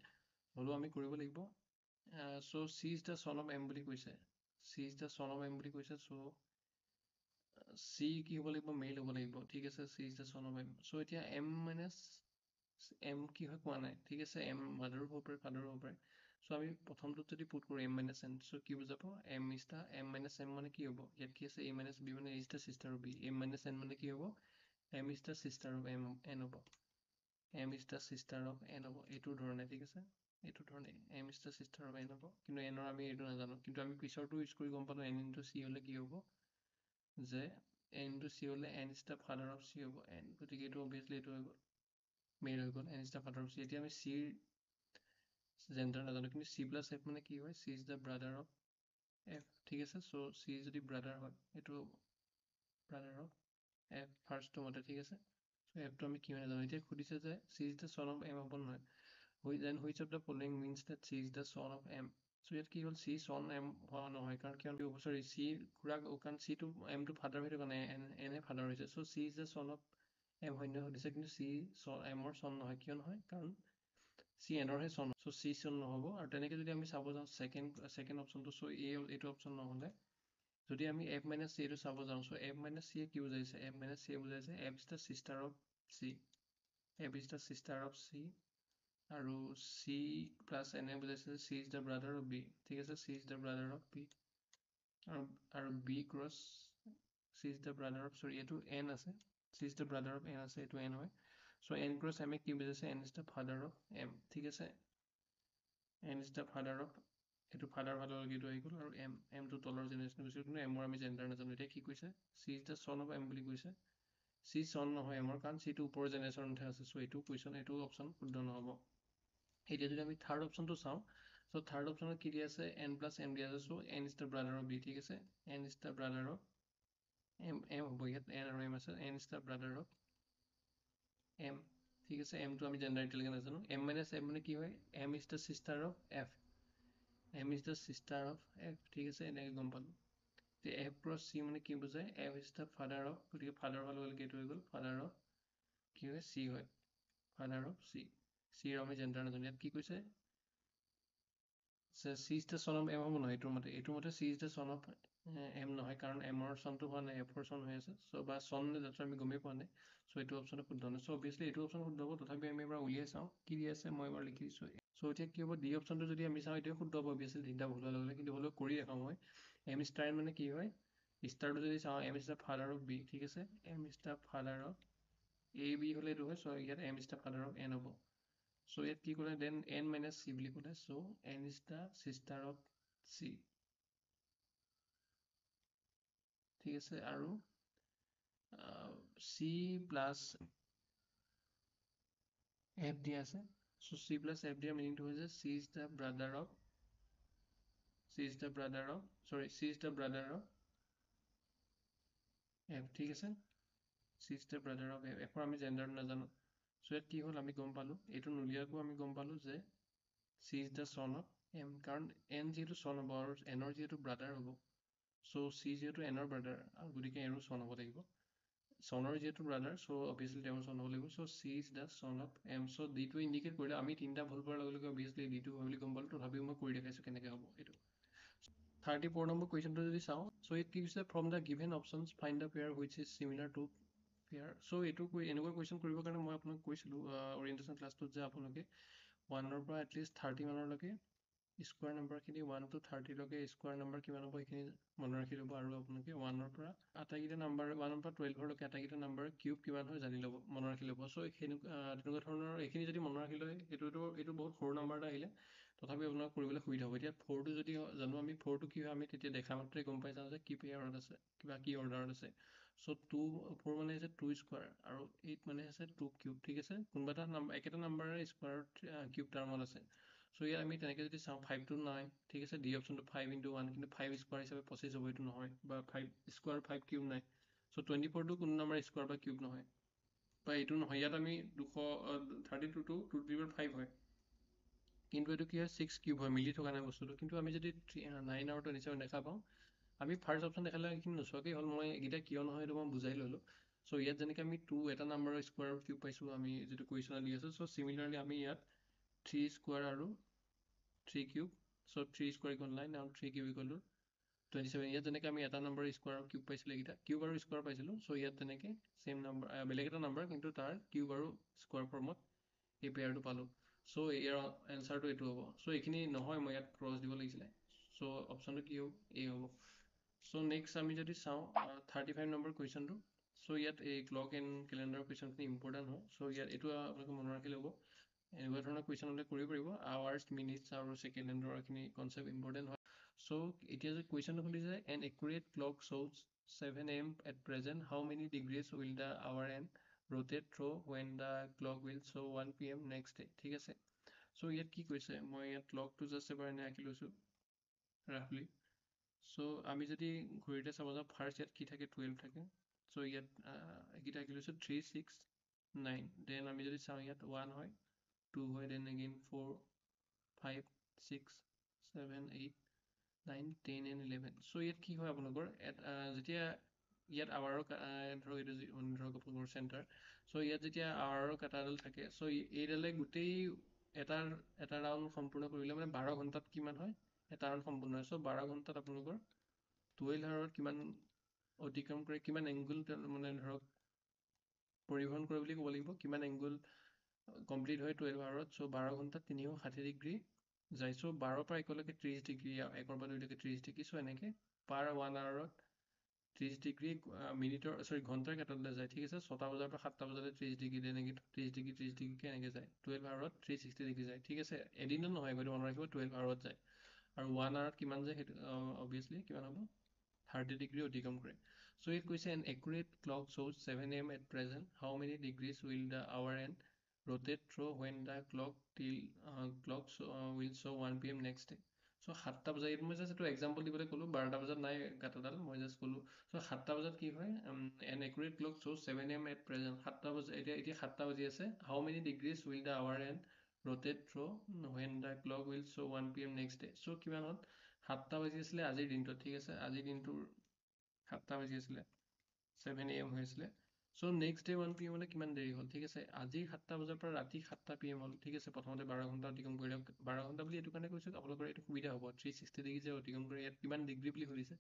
হ'লেও আমি কৰিব লাগিব চ' C is the son of M বুলি কৈছে C is the son of M বুলি কৈছে চ' চি কি হ'ব লাগিব মেইল হ'ব লাগিব ঠিক আছে C is the son of M চ' এতিয়া এম মাইনাছ এম কি হয় কোৱা নাই ঠিক আছে এম মাদাৰো হ'ব পাৰে ফাদাৰো হ'ব পাৰে চ' আমি প্ৰথমটোত যদি পুট কৰোঁ এম মাইনাছ এন চ' কি বুজাব M is the M minus M মানে কি হ'ব ইয়াত কি আছে এ মাইনাছ বি মানে is the sister of B M minus N মানে কি হ'ব M is the sister of M N হ'ব M is the sister of N হ'ব এইটো ধৰণে ঠিক আছে এইটো ধৰণে M is the sister of N হ'ব কিন্তু এনৰ আমি এইটো নাজানো কিন্তু আমি পিছৰটো ইউজ কৰি গম পালোঁ এন ইনটু চি হ'লে কি হ'ব যে এন ইনটু চি হ'লে N is the father of C হ'ব এন গতিকে এইটো অভিয়াছলি এইটো হৈ গ'ল মেইল হৈ গ'ল N is the father of C এতিয়া আমি চিৰ জেণ্ডাৰ নাজানো কিন্তু চি প্লাছ এফ মানে কি হয় C is the brother of F ঠিক আছে চ' চি যদি ব্ৰাদাৰ হয় এইটো ব্ৰাদাৰ অফ এফ ফাৰ্ষ্টটো মতে ঠিক আছে চ' এফটো আমি কি হয় নাজানো এতিয়া সুধিছে যে C is the son of M হ'ব নহয় then which of the following means that C is the son of M so' ইয়াত কি হ'ল চি চন এম হোৱা নহয় কাৰণ কিয় চৰি চি খুৰাক কাৰণ চিটো এমটো ফাদাৰ হৈ থকা নাই এনে ফাদাৰ হৈছে চ' C is the son of M শূন্য সুধিছে কিন্তু চি এমৰ চন নহয় কিয় নহয় কাৰণ চি এনৰহে চন, চ' চি চন নহ'ব। আৰু তেনেকৈ যদি আমি চাব যাওঁ ছেকেণ্ড অপশ্যনটো, চ' এইটো অপশ্যন নহ'লে যদি আমি এফ মাইনাছ চি এইটো চাব যাওঁ, চ' এফ মাইনাছ চিয়ে কি বুজাইছে, এফ মাইনাছ চিয়ে বুজাইছে F is the sister of C, F is the sister of C, আৰু চি প্লাছ এনে বুজাইছে C is the brother of B, ঠিক আছে, C is the brother of B, আৰু B cross C is the brother of, sorry এইটো N আছে, C is the brother of N আছে, এইটো এন হয়, চ' এন ক্ৰছ এম এ কি বুজাইছে, N is the father of M, ঠিক আছে, N is the father of, এইটো ফাদাৰ এইটো আহি গ'ল, আৰু এমটো তলৰ জেনেৰেশ্যন গৈছে, কিন্তু এমৰ আমি জেণ্ডাৰ নাজানো। এতিয়া কি কৈছে, C is the son of M বুলি কৈছে, চি চন নহয় এমৰ, কাৰণ চিটো ওপৰৰ জেনেৰেশ্যনতহে আছে, চ' এইটো কুৱেশ্যন, এইটো অপশ্যন শুদ্ধ নহ'ব। এতিয়া যদি আমি থাৰ্ড অপশ্যনটো চাওঁ, চ' থাৰ্ড অপশ্যনত কি দিয়া আছে, এন প্লাছ এম দিয়া আছে, so' N is the brother of B, ঠিক আছে, N is the brother of M হ'ব, ইয়াত এন আৰু এম আছে, N is the brother of M, ঠিক আছে, এমটো আমি জেণ্ডাৰ এতিয়ালৈকে নাজানো। এম মাইনাছ এম মানে কি হয়, M is the sister of F, M is the sister of F, ঠিক আছে, এনেকৈ গম পালোঁ। এতিয়া এফ ক্ৰছ চি মানে কি বুজায়, F is the father of, গতিকে ফাদাৰ ফাললৈকে এইটো হৈ গ'ল, ফাদাৰ অফ কি হয়, চি হয়, ফাদাৰ অফ চি, চিৰ আমি জেণ্ডাৰ নাজানো। ইয়াত কি কৈছে, C is the son of M হ'ব নহয়, এইটোৰ মতে C is the son of M নহয়, কাৰণ এমৰ চনটো হোৱা নাই, এফৰ চন হৈ আছে, চ' বা চন নে যাতে আমি গমেই পোৱা নাই, চ' এইটো অপশ্যনে শুদ্ধ নহয়, চ' অভিয়াছলি এইটো অপশ্যন শুদ্ধ হ'ব। তথাপি আমি এবাৰ উলিয়াই চাওঁ কি দি আছে, মই এবাৰ লিখি দিছোঁ। চ' এতিয়া কি হ'ব, ডি অপশ্যনটো যদি আমি চাওঁ, এইটোৱে শুদ্ধ হ'ব অভিয়াছলি, তিনিটা ভুল হোৱাৰ লগে লগে, কিন্তু হ'লেও কৰি দেখাওঁ মই। এম ষ্টাৰ এন মানে কি হয়, ষ্টাৰটো যদি চাওঁ, M is the father of B, ঠিক আছে, M is the father of A B হ'লে এইটো হয়, চ' ইয়াত M is the father of N হ'ব। চ' ইয়াত কি ক'লে, দেন এন মাইনাছ চি বুলি ক'লে, so' N is the sister of C, ঠিক আছে, আৰু চি প্লাছ এফ দিয়া আছে, চ' চি প্লাছ এফ দিয়াৰ মিনিংটো হৈছে C is the brother of, C is the brother of, sorry C is the brother of F, ঠিক আছে, C is the brother of F, এফৰ আমি জেণ্ডাৰ নাজানো। চ' ইয়াত কি হ'ল, আমি গম পালোঁ, এইটো নুলিয়াকো আমি গম পালোঁ যে C is the son of M, কাৰণ এন যিহেতু চন হ'ব আৰু এনৰ যিহেতু ব্ৰাদাৰ হ'ব, চ' চি যিহেতু এনৰ ব্ৰাদাৰ, গতিকে এৰো চন হ'ব লাগিব, চনৰ যিহেতু ব্ৰাদাৰ, চ' অভিয়াছলি তেওঁৰ চন হ'ব লাগিব, চ' C is the son of M, চ' ডিটো ইণ্ডিকেট কৰিলে, আমি তিনিটা ভুল কৰাৰ লগে লগে অভিয়াছলি ডিটো হয় বুলি গম পালোঁ, তথাপিও মই কৰি দেখাইছোঁ কেনেকৈ হ'ব এইটো। 34 নম্বৰ কুৱেশ্যনটো যদি চাওঁ, চ' ইয়াত কি কৈছে, from the given options find the pair which is similar to pair, so' এইটো এনেকুৱা কুৱেশ্যন কৰিবৰ কাৰণে মই আপোনাক কৈছিলোঁ অৰিয়েণ্টেশ্যন ক্লাছটোত যে আপোনালোকে 1ৰ পৰা এটলিষ্ট 30 মানলৈকে স্কুৱাৰ নাম্বাৰখিনি 1 to 30লৈকে স্কুৱাৰ নাম্বাৰ কিমান হ'ব সেইখিনি মনত ৰাখি ল'ব, আৰু আপোনালোকে 1ৰ পৰা আটাইকেইটা নাম্বাৰ 1ৰ পৰা 12লৈকে আটাইকেইটা নাম্বাৰ কিউব কিমান হয় জানি ল'ব, মনত ৰাখি ল'ব। চ' তেনেকুৱা ধৰণৰ এইখিনি যদি মনত ৰাখি লয়, এইটো বহুত সৰু নাম্বাৰ এটা আহিলে তথাপি আপোনাক কৰিবলৈ সুবিধা হ'ব। এতিয়া 4টো যদি জানো আমি, 4টো কি হয় আমি তেতিয়া দেখা মাত্ৰই গম পাই যাওঁ যে কি পেয়াৰত আছে, কিবা কি অৰ্ডাৰত আছে। চ' 4 মানে হৈছে 2 স্কুৱাৰ, আৰু 8 মানে হৈছে 2 কিউব, ঠিক আছে, কোনোবা এটা নাম্বাৰ একেটা নাম্বাৰে স্কুৱাৰত কিউব টাৰ্মত আছে। চ' ইয়াত আমি তেনেকৈ যদি চাওঁ, 5টো নাই, ঠিক আছে, ডি অপশ্যনটো 5 into 1, কিন্তু 5 স্কুৱাৰ হিচাপে 25 হ'ব, এইটো নহয়, বা 5 স্কুৱাৰ 5 কিউব নাই, চ' 24টো কোনো নাম্বাৰ স্কুৱাৰ বা কিউব নহয়, বা এইটো নহয়। ইয়াত আমি 32টো 2 to the power 5 হয়, কিন্তু এইটো কি হয় 6 কিউব হয়, মিলি থকা নাই বস্তুটো। কিন্তু আমি যদি 9 আৰু 27 দেখা পাওঁ, আমি ফাৰ্ষ্ট অপশ্যন দেখালে এইখিনি নোচোৱাকেই হ'ল, মই এইকেইটা কিয় নহয় এইটো মই বুজাই ল'লোঁ। চ' ইয়াত যেনেকৈ আমি 2 এটা নাম্বাৰৰ স্কুৱাৰ কিউব পাইছোঁ আমি যিটো কুৱেশ্যনত দি আছোঁ, চ' চিমিলাৰলি আমি ইয়াত 3 স্কুৱাৰ আৰু 3 কিউব, চ' 3 স্কুৱাৰ ইকুৱেল 9 আৰু 3 কিউব ইকুৱেল 27। ইয়াত যেনেকৈ আমি এটা নাম্বাৰ স্কুৱাৰ আৰু কিউব পাইছিলোঁ, এইকেইটা কিউব আৰু স্কুৱাৰ পাইছিলোঁ, চ' ইয়াত তেনেকৈ চেম নাম্বাৰ, বেলেগ এটা নাম্বাৰ, কিন্তু তাৰ কিউব আৰু স্কুৱাৰ ফৰ্মত এই পেয়াৰটো পালোঁ। চ' ইয়াৰ এনচাৰটো এইটো হ'ব। চ' এইখিনি নহয়, মই ইয়াত ক্ৰছ দিব লাগিছিলে, চ' অপশ্যনটো কি হ'ব, এ হ'ব। চ' নেক্সট আমি যদি চাওঁ 35 নম্বৰ কুৱেশ্যনটো, চ' ইয়াত এই ক্লক এণ্ড কেলেণ্ডাৰ কুৱেশ্যনখিনি ইম্পৰ্টেণ্ট হয়, চ' ইয়াত এইটো আপোনালোকে মনত ৰাখি ল'ব। এনেকুৱা ধৰণৰ কুৱেশ্যন হ'লে কৰিব পাৰিব, আৱাৰ্ছ, মিনিটছ আৰু ছেকেণ্ড হেণ্ডৰ এইখিনি কনচেপ্ট ইম্পৰ্টেণ্ট হয়। চ' এতিয়া যদি কুৱেশ্যনটো সুধিছে, এন একুৰেট ক্লক শ্ব'জ 7 AM at present, how many degrees will the hour end rotate through when the clock will show 1 PM next day, ঠিক আছে। চ' ইয়াত কি কৈছে, মই ইয়াত ক্লকটো জাষ্ট এবাৰ এনে আঁকি লৈছোঁ ৰাফলি। চ' আমি যদি ঘড়ীতে চাব যাওঁ, ফাৰ্ষ্ট ইয়াত কি থাকে, 12 থাকে, চ' ইয়াত এইকেইটা আঁকি লৈছোঁ 3, 6, 9, দেন আমি যদি চাওঁ ইয়াত 1 হয়, 2 হয়, দেন এগেইন 4, 5, 6, 7, 8, 9, 10 and 11। চ' ইয়াত কি হয় আপোনালোকৰ যেতিয়া ইয়াত আৱাৰৰ ধৰক এইটো ধৰক আপোনালোকৰ চেণ্টাৰ, চ' ইয়াত যেতিয়া আৱাৰৰ কাটাডাল থাকে, চ' এইডালে গোটেই এটা ৰাউণ্ড সম্পূৰ্ণ কৰিলে মানে 12 ঘণ্টাত কিমান হয় এটা ৰাউণ্ড সম্পূৰ্ণ হয়। চ' 12 ঘণ্টাত আপোনালোকৰ 12 আৱাৰত কিমান অতিক্ৰম কৰে, কিমান এংগুল মানে ধৰক পৰিভ্ৰমণ কৰে বুলি ক'ব লাগিব, কিমান এংগুল কমপ্লিট হয় 12 আৱাৰত। চ' 12 ঘণ্টাত 360 ডিগ্ৰী যায়। চ' 12 পৰা 1লৈকে 30 ডিগ্ৰী, 1 পৰা 2লৈকে 30 ডিগ্ৰী। চ' এনেকৈ পাৰ 1 আৱাৰত 30 ডিগ্ৰী ঘণ্টাৰ ক্ষেত্ৰলৈ যায়, ঠিক আছে। 6টা বজাৰ পৰা 7টা বজালৈ 30 ডিগ্ৰী, এনেকৈ 30 ডিগ্ৰী 30 ডিগ্ৰীকৈ এনেকৈ যায়। 12 আৱাৰত 360 ডিগ্ৰী যায়, ঠিক আছে। এদিনত নহয়, এইটো মনত ৰাখিব, 12 আৱাৰত যায়। আৰু 1 আৱাৰত কিমান যায় সেইটো অবভিয়াছলি কিমান হ'ব, 30 ডিগ্ৰী অতিক্ৰম কৰে। চ' ইয়াত কৈছে an accurate clock shows 7 AM at present. How many degrees will the hour and rotate through when the clock will show 1 PM next day? চ' 7টা বজাত, মই জাষ্ট এইটো এক্সাম্পল দিবলৈ ক'লোঁ, 12টা বজাত নাই কাটাডাল, মই জাষ্ট ক'লোঁ। চ' 7টা বজাত কি হয়, an accurate clock shows 7 AM at present. 7টা বজা, এতিয়া 7টা বাজি আছে। How many degrees will the hour and rotate through when the clock will show 1 PM next day? চ' কিমান হ'ল, 7টা বাজি আছিলে আজিৰ দিনটোত, ঠিক আছে। আজিৰ দিনটোৰ 7টা বাজি আছিলে, 7 AM হৈ আছিলে। চ' নেক্সট ডে 1 PM কিমান দেৰি হ'ল, ঠিক আছে। আজিৰ 7টা বজাৰ পৰা ৰাতি 7টা PM হ'ল, ঠিক আছে। প্ৰথমতে 12 ঘণ্টা অতিক্ৰম কৰিলে, 12 ঘণ্টা বুলি এইটো কাৰণে কৈছোঁ আপোনালোকৰ এইটো সুবিধা হ'ব, 360 ডিগ্ৰী যে অতিক্ৰম কৰি ইয়াত কিমান ডিগ্ৰী বুলি সুধিছে।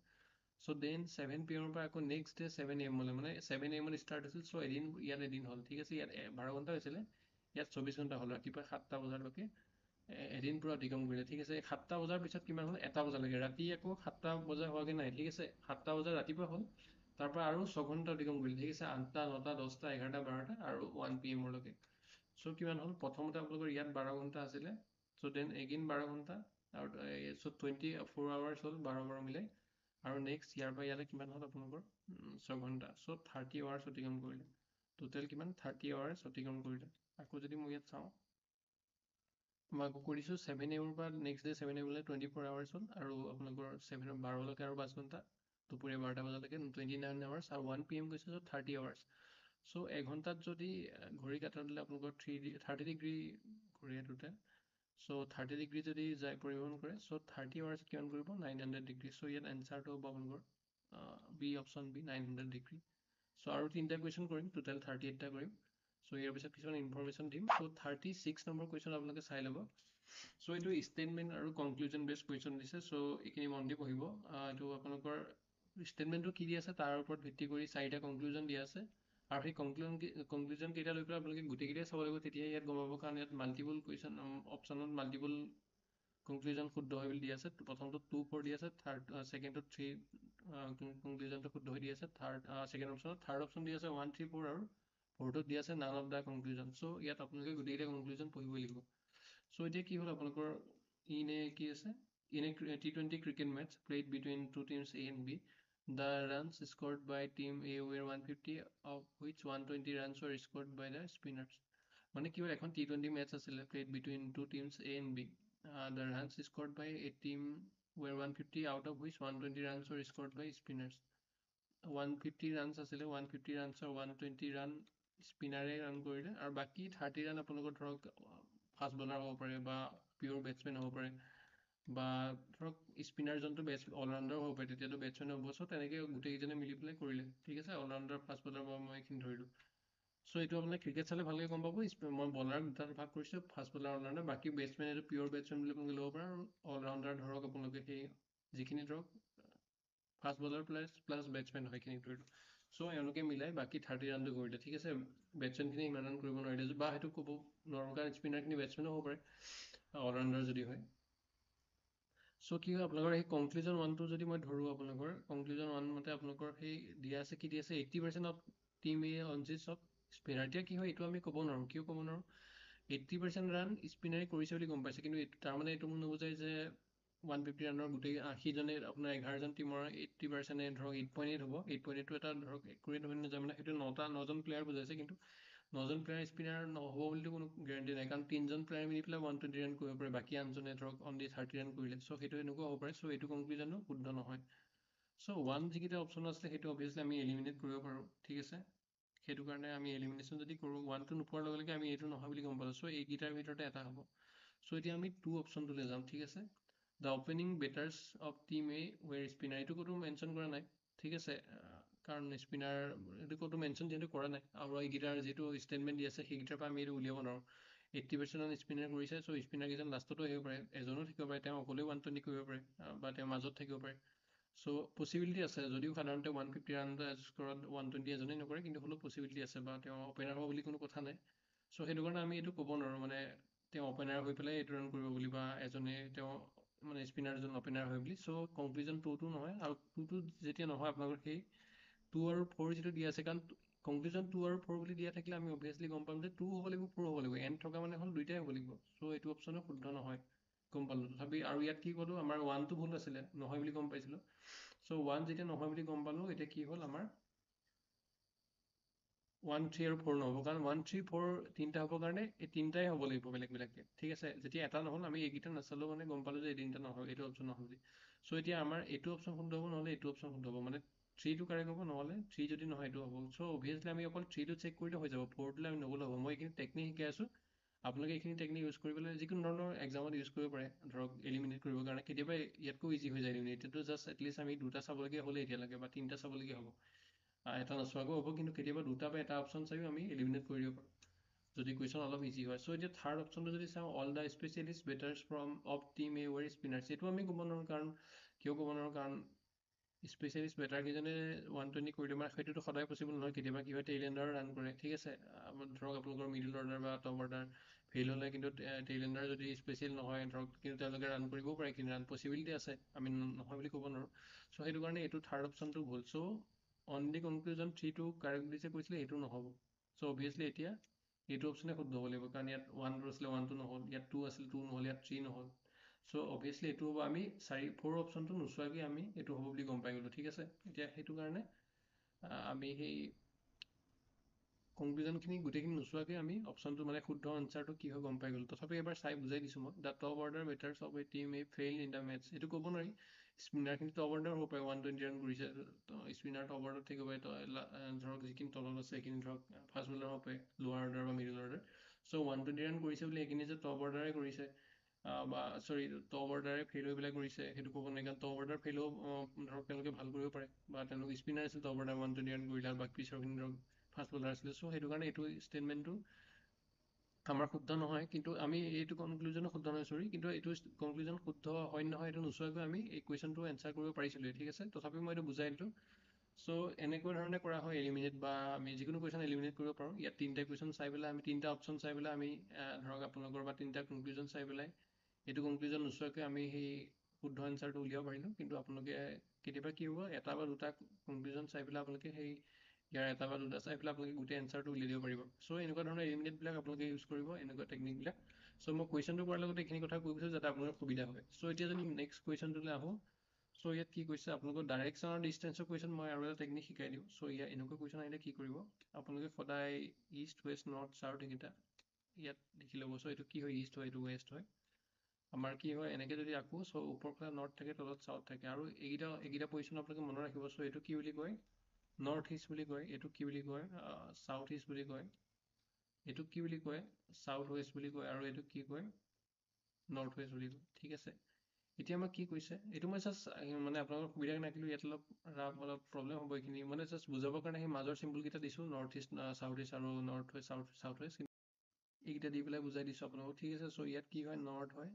চ' দেন 7 PM পৰা আকৌ নেক্সট ডে 7 AM মানে 7 AM ষ্টাৰ্ট হৈছিল। চ' ইয়াত এদিন হ'ল, ঠিক আছে। ইয়াত 12 ঘণ্টা হৈছিলে, ইয়াত 24 ঘণ্টা হ'ল, ৰাতিপুৱা 7টা বজালৈকে এদিন পুৰা অতিক্ৰম কৰিলে, ঠিক আছে। 7টা বজাৰ পিছত কিমান হ'ল, 1টা বজালৈকে, ৰাতি আকৌ 7টা বজা হোৱাকৈ নাই, ঠিক আছে। 7টা বজাৰ ৰাতিপুৱা হ'ল, তাৰ পৰা আৰু 6 ঘণ্টা অতিক্ৰম কৰিলে, ঠিক আছে। 8টা 9টা 10টা 11টা 12টা আৰু 1 PM লৈকে। চ' কিমান হ'ল, প্ৰথমতে আপোনালোকৰ ইয়াত 12 ঘণ্টা আছিলে। চ' দেন এগেইন 12 ঘণ্টা আৰু চ' 24 আৱাৰ্ছ হ'ল 12 মিলাই। আৰু নেক্সট ইয়াৰ পৰা ইয়ালৈ কিমান হ'ল আপোনালোকৰ 6 ঘণ্টা। চ' 30 আৱাৰ্ছ অতিক্ৰম কৰিলে। টোটেল কিমান, 30 আৱাৰ্ছ অতিক্ৰম কৰিলে। আকৌ যদি মই ইয়াত চাওঁ, মই আকৌ কৰিছোঁ 7 AM পৰা নেক্সট ডে 7 AM 24 আৱাৰ্ছ হ'ল, আৰু আপোনালোকৰ 12লৈকে আৰু 5 ঘণ্টা, দুপৰীয়া 12টা বজালৈকে 29 আৱাৰ্ছ, আৰু 1 PM কৈছে চ' 30 আৱাৰ্ছ। চ' এঘণ্টাত যদি ঘড়ী কাটাৰ দিলে আপোনালোকৰ 30 ডিগ্ৰী ঘূৰে টোটেল। চ' 30 ডিগ্ৰী যদি যায় পৰিভ্ৰমণ কৰে, চ' 30 আৱাৰ্ছ কিমান কৰিব, 900 ডিগ্ৰী। চ' ইয়াত এনচাৰটো হ'ব আপোনালোকৰ বি, অপশ্যন বি, 900 ডিগ্ৰী। চ' আৰু 3টা কুৱেশ্যন কৰিম, টোটেল 38টা কৰিম। চ' ইয়াৰ পিছত কিছুমান ইনফৰমেশ্যন দিম। চ' 36 নম্বৰ কুৱেশ্যন আপোনালোকে চাই ল'ব। চ' এইটো ষ্টেটমেণ্ট আৰু কনক্লুজন বেছড কুৱেশ্যন দিছে। চ' এইখিনি মন দি পঢ়িব। এইটো আপোনালোকৰ ষ্টেটমেণ্টটো কি দি আছে তাৰ ওপৰত ভিত্তি কৰি 4টা কনক্লুজন দিয়া আছে, আৰু সেই কনক্লুজন কেইটা লৈ পেলাই আপোনালোকে গোটেইকেইটাই চাব লাগিব, তেতিয়াহে ইয়াত গম পাব। কাৰণ ইয়াত মাল্টিপল কুৱেশ্যন, অপশ্যনত মাল্টিপল কনক্লুজন শুদ্ধ হয় বুলি দি আছে। প্ৰথমটোত 2, 4 দি আছে, ছেকেণ্ডটোত 3 কনক্লুজনটো শুদ্ধ হৈ দি আছে, ছেকেণ্ড অপশ্যনত। থাৰ্ড অপশ্যন দি আছে 1, 3, 4, আৰু ফ'ৰ্থত দি আছে নান অফ দ্য কনক্লুজন। চ' ইয়াত আপোনালোকে গোটেইকেইটা কনক্লুজন পঢ়িবই লাগিব। চ' এতিয়া কি হ'ল আপোনালোকৰ কি আছে, in a T20 cricket match played between two teams A and B, the runs scored by team A were 150, of which 120 runs were scored by the spinners. মানে কি হ'ল, এখন T20 মেটচ আছিলে, played between two teams A and B. The runs scored by a team were 150, out of which 120 runs were scored by spinners. 150 runs আছিলে, 150 runsৰ 120 run স্পিনাৰে run কৰিলে, আৰু বাকী 30 run আপোনালোকৰ ধৰক ফাষ্ট বলাৰ হ'ব পাৰে, বা পিয়'ৰ বেটছমেন হ'ব পাৰে, বা ধৰক স্পিনাৰ যোনটো অলৰাউণ্ডাৰ হ'ব পাৰে, তেতিয়াতো বেটছমেন হ'ব। চ' তেনেকৈ গোটেইকেইজনে মিলি পেলাই কৰিলে, ঠিক আছে। অলৰাউণ্ডাৰ, ফাষ্ট বলাৰ বা মই এইখিনি ধৰিলোঁ। চ' এইটো আপোনাক ক্ৰিকেট চালে ভালকৈ গম পাব। মই বলাৰ দুটাত ভাগ কৰিছোঁ, ফাষ্ট বলাৰ, অলৰাউণ্ডাৰ। বাকী বেটছমেন এইটো পিয়'ৰ বেটছমেন বুলি আপোনালোকে ল'ব পাৰে, আৰু অলৰাউণ্ডাৰ ধৰক আপোনালোকে সেই যিখিনি ধৰক ফাষ্ট বলাৰ প্লাছ বেটছমেন হয়, সেইখিনি ধৰিলোঁ। চ' এওঁলোকে মিলাই বাকী 30 ৰানটো কৰিলে, ঠিক আছে। বেটছমেনখিনি ইমান ৰান কৰিব নোৱাৰিলে, বা সেইটো ক'ব নোৱাৰোঁ, কাৰণ স্পিনাৰখিনি বেটছমেনো হ'ব পাৰে, অলৰাউণ্ডাৰ যদি হয়। চ' কি হয়, আপোনালোকৰ সেই কনক্লুজন 1টো যদি মই ধৰোঁ, আপোনালোকৰ কনক্লুজন 1 মতে আপোনালোকৰ সেই দিয়া আছে, কি দিয়া আছে, 80% of team A consist off spinner. এতিয়া কি হয়, এইটো আমি ক'ব নোৱাৰোঁ। কিয় ক'ব নোৱাৰোঁ, 80% ৰান স্পিনাৰে কৰিছে বুলি গম পাইছে, কিন্তু তাৰমানে এইটো মোক নুবুজায় যে 150 ৰানৰ গোটেই 80জনে, আপোনাৰ 11জন টিমৰ 80%-এ ধৰক 8.8 হ'ব। 8.8টো এটা ধৰক একুৰেট হৈ নাযায়, মানে সেইটো 9জন প্লেয়াৰ বুজাইছে, কিন্তু 9জন প্লেয়াৰ স্পিনাৰ নহ'ব বুলিতো কোনো গেৰেণ্টি নাই, কাৰণ 3জন প্লেয়াৰ মিলি পেলাই 120 ৰান কৰিব পাৰে, বাকী আনজনে ধৰক অনলি 30 ৰান কৰিলে। চ' সেইটো এনেকুৱা হ'ব পাৰে। চ' এইটো কনক্লুজনো শুদ্ধ নহয়। চ' 1 যিকেইটা অপশ্যন আছিলে, সেইটো অবভিয়াছলি আমি এলিমিনেট কৰিব পাৰোঁ, ঠিক আছে। সেইটো কাৰণে আমি এলিমিনেশ্যন যদি কৰোঁ, 1টো নোপোৱাৰ লগে লগে আমি এইটো নহয় বুলি গম পালোঁ। চ' এইকেইটাৰ ভিতৰতে এটা হ'ব। চ' এতিয়া আমি 2 অপশ্যনটোলৈ যাম, ঠিক আছে। The opening batters of team A were spinner. এইটো ক'তো মেনশ্যন কৰা নাই, ঠিক আছে, কাৰণ স্পিনাৰ এইটো ক'তো মেনশ্যন যিহেতু কৰা নাই, আৰু এইকেইটাৰ যিটো ষ্টেটমেণ্ট দি আছে, সেইকেইটাৰ পৰা আমি এইটো উলিয়াব নোৱাৰোঁ। 80% স্পিনাৰ কৰিছে, চ' স্পিনাৰ কেইজন লাষ্টতো আহিব পাৰে, এজনো থাকিব পাৰে, তেওঁ অকলেও 120 কৰিব পাৰে বা তেওঁ মাজত থাকিব পাৰে। চ' পচিবিলিটি আছে, যদিও সাধাৰণতে 150 ৰান স্ক'ৰত 120 এজনেই নকৰে, কিন্তু হ'লেও পচিবিলিটি আছে বা তেওঁ অপেনাৰ হ'ব বুলি কোনো কথা নাই। চ' সেইটো কাৰণে আমি এইটো ক'ব নোৱাৰোঁ মানে তেওঁ অপেনাৰ হৈ পেলাই এইটো ৰান কৰিব বুলি বা এজনে তেওঁ মানে স্পিনাৰজন অপেনাৰ হয় বুলি। চ' কনক্লুজন 2টো নহয়, আৰু 2টো যেতিয়া নহয় আপোনালোকৰ সেই 2 আৰু 4 যিটো দিয়া আছে, কাৰণ কনক্লুজন 2 আৰু 4 বুলি দিয়া থাকিলে আমি অভিয়াছলি গম পাম যে 2 হ'ব লাগিব 4 হ'ব লাগিব, এণ্ড থকা মানে হ'ল দুইটাই হ'ব লাগিব। চ' এইটো অপশ্যনো শুদ্ধ নহয়, গম পালোঁ। তথাপি আৰু ইয়াত কি ক'লোঁ, আমাৰ 1টো ভুল আছিলে, নহয় বুলি গম পাইছিলোঁ। চ' 1 যেতিয়া নহয় বুলি গম পালোঁ, এতিয়া কি হ'ল আমাৰ 1, 3 আৰু 4 নহ'ব, কাৰণ 1, 3, 4 তিনিটা হ'বৰ কাৰণে এই তিনিটাই হ'ব লাগিব বেলেগ বেলেগকৈ, ঠিক আছে। যেতিয়া এটা নহ'ল আমি এইকেইটা নাচালোঁ মানে গম পালোঁ যে এই তিনিটা নহয়, এইটো অপশ্যন নহয় বুলি। চ' এতিয়া আমাৰ এইটো অপশ্যন শুদ্ধ হ'ব, নহ'লে এইটো অপশ্যন শুদ্ধ হ'ব, মানে 3টো কাৰেক্ট হ'ব, নহ'লে 3 যদি নহয় এইটো হ'ব। চ' অভিয়াছলি আমি অকল 3টো চেক কৰিলে হৈ যাব, 4টোলৈ আমি নগ'লে হ'ব। মই এইখিনি টেকনিক শিকাই আছোঁ, আপোনালোকে এইখিনি টেকনিক ইউজ কৰি পেলাই যিকোনো ধৰণৰ এক্সামত ইউজ কৰিব পাৰে, ধৰক এলিমিনেট কৰিবৰ কাৰণে। কেতিয়াবা ইয়াতকৈ ইজি হৈ যায় এলিমিনেট, এতিয়াতো জাষ্ট এটলিষ্ট আমি দুটা চাবলগীয়া হ'লে এতিয়ালৈকে বা তিনিটা চাবলগীয়া হ'ব, এটা নোচোৱাকৈ হ'ব, কিন্তু কেতিয়াবা দুটা বা এটা অপশ্যন চাইও আমি এলিমিনেট কৰি দিব পাৰোঁ যদি কুৱেশ্যন অলপ ইজি হয়। চ' এতিয়া থাৰ্ড অপশ্যনটো যদি চাওঁ, all the specialist batters from of team A were spinners, এইটো আমি ক'ব নোৱাৰোঁ, কাৰণ কিয় ক'ব নোৱাৰোঁ, কাৰণ স্পেচিয়েলিষ্ট বেটাৰকেইজনে 120 কৰি দিব, সেইটোতো সদায় পচিবল নহয়, কেতিয়াবা কি হয় টেইল এণ্ডাৰো ৰান কৰে, ঠিক আছে। ধৰক আপোনালোকৰ মিডল অৰ্ডাৰ বা টপ অৰ্ডাৰ ফেইল হ'লে কিন্তু টেইল এণ্ডাৰ যদি স্পেচিয়েল নহয় ধৰক, কিন্তু তেওঁলোকে ৰান কৰিবও পাৰে, কিন্তু ৰান পচিবিলিটি আছে, আমি নহয় বুলি ক'ব নোৱাৰোঁ। চ' সেইটো কাৰণে এইটো থাৰ্ড অপশ্যনটো ভুল। চ' অনলি কনক্লুজন 3টো কাৰেক্ট বুলি যে কৈছিলে সেইটো নহ'ব। চ' অভিয়াছলি এতিয়া এইটো অপশ্যনে শুদ্ধ হ'ব লাগিব, কাৰণ ইয়াত 1 আছিলে 1টো নহ'ল, ইয়াত 2 আছিল 2 নহ'ল, ইয়াত 3 নহ'ল। চ' অভিয়াছলি এইটো হ'ব, আমি 4 অপশ্যনটো নোচোৱাকৈ আমি এইটো হ'ব বুলি গম পাই গ'লোঁ, ঠিক আছে। এতিয়া সেইটো কাৰণে আমি সেই কনক্লুজনখিনি গোটেইখিনি নোচোৱাকৈ আমি অপশ্যনটো মানে শুদ্ধ আনচাৰটো কি হয় গম পাই গ'লোঁ। তথাপি এবাৰ চাই বুজাই দিছোঁ মই, the top order batters of a team A fail in the matches, এইটো ক'ব নোৱাৰি। স্পিনাৰখিনি টপ অৰ্ডাৰ হ'ব পাৰে, 120 ৰান কৰিছে, স্পিনাৰ টপ অৰ্ডাৰত থাকিব পাৰে, ধৰক যিখিনি তলত আছে সেইখিনি ধৰক ফাষ্ট বলাৰ হ'ব পাৰে, লোৱাৰ অৰ্ডাৰ বা মিডল অৰ্ডাৰ। চ' 120 ৰান কৰিছে বুলি এইখিনি যে টপ অৰ্ডাৰে কৰিছে বা চৰি টপ অৰ্ডাৰে ফেইল হৈ পেলাই কৰিছে সেইটো ক'ব নোৱাৰি, কাৰণ টপ অৰ্ডাৰ ফেইল ধৰক তেওঁলোকে ভাল কৰিব পাৰে, বা তেওঁলোক স্পিনাৰ আছিল টপ অৰ্ডাৰ 120 ৰান কৰিলে, আৰু বাকী পিছৰখিনি ধৰক ফাষ্ট বলাৰ আছিলে। চ' সেইটো কাৰণে এইটো ষ্টেটমেণ্টটো আমাৰ শুদ্ধ নহয়, কিন্তু আমি এইটো কনক্লুজনো শুদ্ধ নহয়, চৰি, কিন্তু এইটো কনক্লুজন শুদ্ধ হয় নহয় এইটো নোচোৱাকৈ আমি এই কুৱেশ্যনটো এনচাৰ কৰিব পাৰিছিলোঁ, ঠিক আছে। তথাপিও মই এইটো বুজাই দিলোঁ। চ' এনেকুৱা ধৰণে কৰা হয় এলিমিনেট, বা আমি যিকোনো কুৱেশ্যন এলিমিনেট কৰিব পাৰোঁ। ইয়াত তিনিটা কুৱেশ্যন চাই পেলাই আমি তিনিটা অপশ্যন চাই পেলাই আমি ধৰক আপোনালোকৰ বা তিনিটা কনক্লুজন চাই পেলাই এইটো কনক্লুজন নোচোৱাকৈ আমি সেই শুদ্ধ এনচাৰটো উলিয়াব পাৰিলোঁ। কিন্তু আপোনালোকে কেতিয়াবা কি হ'ব, এটা বা দুটা কনক্লুজন চাই পেলাই আপোনালোকে সেই ইয়াৰ এটা বা দুটা চাই পেলাই আপোনালোকে গোটেই এনচাৰটো উলিয়াই দিব পাৰিব। চ' এনেকুৱা ধৰণৰ এলিমিনেটবিলাক আপোনালোকে ইউজ কৰিব, এনেকুৱা টেকনিকবিলাক। চ' মই কুৱেশ্যনটো কৰাৰ লগতে এইখিনি কথা কৈ গৈছোঁ যাতে আপোনালোকৰ সুবিধা হয়। চ' এতিয়া যদি নেক্সট কুৱেশ্যনটোলৈ আহোঁ, চ' ইয়াত কি কৈছে, আপোনালোকৰ ডাইৰেকশ্যন আৰু ডিষ্টেঞ্চৰ কুৱেশ্যন মই আৰু এটা টেকনিক শিকাই দিওঁ। চ' ইয়াত এনেকুৱা কুৱেশ্যন আহিলে কি কৰিব, আপোনালোকে সদায় ইষ্ট ৱেষ্ট নৰ্থ চাউথ এইকেইটা ইয়াত লিখি ল'ব। চ' এইটো কি হয়, ইষ্ট হয়, এইটো ৱেষ্ট হয়। আমাৰ কি হয় এনেকৈ যদি আকোঁ, চ' ওপৰ ফালে নৰ্থ থাকে, তলত চাউথ থাকে, আৰু এইকেইটা পজিশ্যন আপোনালোকে মনত ৰাখিব। চ' এইটো কি বুলি কয়, নৰ্থ ইষ্ট বুলি কয়, এইটো কি বুলি কয়, চাউথ ইষ্ট বুলি কয়, এইটোক কি বুলি কয়, চাউথ ৱেষ্ট বুলি কয়, আৰু এইটোক কি কয়, নৰ্থ ৱেষ্ট বুলি কয়, ঠিক আছে। এতিয়া আমাক কি কৈছে, এইটো মই জাষ্ট মানে আপোনালোকৰ সুবিধাৰ কাৰণে ৰাখিলোঁ, ইয়াত অলপ প্ৰব্লেম হ'ব এইখিনি, মানে জাষ্ট বুজাবৰ কাৰণে সেই মাজৰ চিম্বলকেইটা দিছোঁ, নৰ্থ ইষ্ট চাউথ ইষ্ট আৰু নৰ্থ ৱেষ্ট চাউথ ৱেষ্ট, এইকেইটা দি পেলাই বুজাই দিছোঁ আপোনালোকক, ঠিক আছে। চ' ইয়াত কি হয়, নৰ্থ হয়,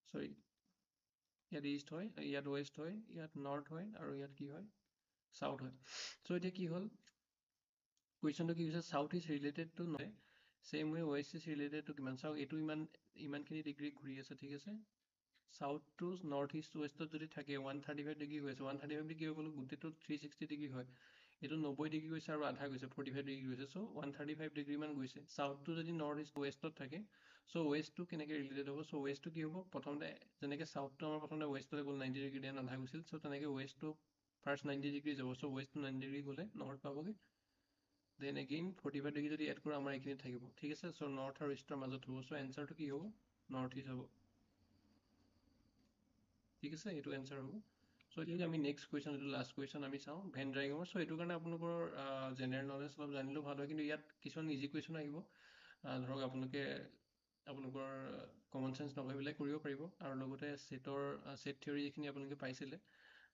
চৰি ইয়াত ইষ্ট হয়, ইয়াত ৱেষ্ট হয়, ইয়াত নৰ্থ হয়, আৰু ইয়াত কি হয়, চাউথ হয়। চ' এতিয়া কি হ'ল, কুৱেশ্যনটো কি হৈছে, south is related to north, same way west is related to কিমান, চাওক এইটো ইমানখিনি ডিগ্ৰী ঘূৰি আছে, ঠিক আছে। চাউথ টু নৰ্থ ইষ্ট ৱেষ্টত যদি থাকে 135 ডিগ্ৰী হৈ আছে, 135 ডিগ্ৰী হৈ গ'লো, গোটেইটো 360 ডিগ্ৰী হয়, এইটো 90 ডিগ্ৰী গৈছে আৰু আধা গৈছে, 45 ডিগ্ৰী গৈছে। চ' 135 ডিগ্ৰীমান গৈছে। চাউথটো যদি নৰ্থ ইষ্ট ৱেষ্টত থাকে, চ' ৱেষ্টটো কেনেকৈ ৰিলেটেড হ'ব, চ' ৱেষ্টটো কি হ'ব, প্ৰথমতে যেনেকৈ চাউথটো আমাৰ প্ৰথমতে ৱেষ্টলৈ গ'ল 90 ডিগ্ৰী, দেন আধা গৈছিল, চ' তেনেকৈ ৱেষ্টটো ফাৰ্ষ্ট 90 ডিগ্ৰী যাব, চ' ৱেষ্টটো 90 ডিগ্ৰী গ'লে নৰ্থ পাবগৈ, দেন এগেইন 45 ডিগ্ৰী যদি এড কৰোঁ আমাৰ এইখিনিত থাকিব, ঠিক আছে। চ' নৰ্থ আৰু ইষ্টৰ মাজত হ'ব, চ' এনচাৰটো কি হ'ব, নৰ্থ ইষ্ট হ'ব, ঠিক আছে, এইটো এনচাৰ হ'ব। চ' এতিয়া আমি নেক্সট কুৱেশ্যন, এইটো লাষ্ট কুৱেশ্যন আমি চাওঁ, ভেন ডায়েগ্ৰামৰ। চ' এইটো কাৰণে আপোনালোকৰ জেনেৰেল নলেজ অলপ জানিলেও ভাল হয়, কিন্তু ইয়াত কিছুমান ইজি কুৱেশ্যন আহিব, ধৰক আপোনালোকে আপোনালোকৰ কমন চেঞ্চ নকৰি পেলাই কৰিব পাৰিব, আৰু লগতে ছেট থিয়ৰী যিখিনি আপোনালোকে পাইছিলে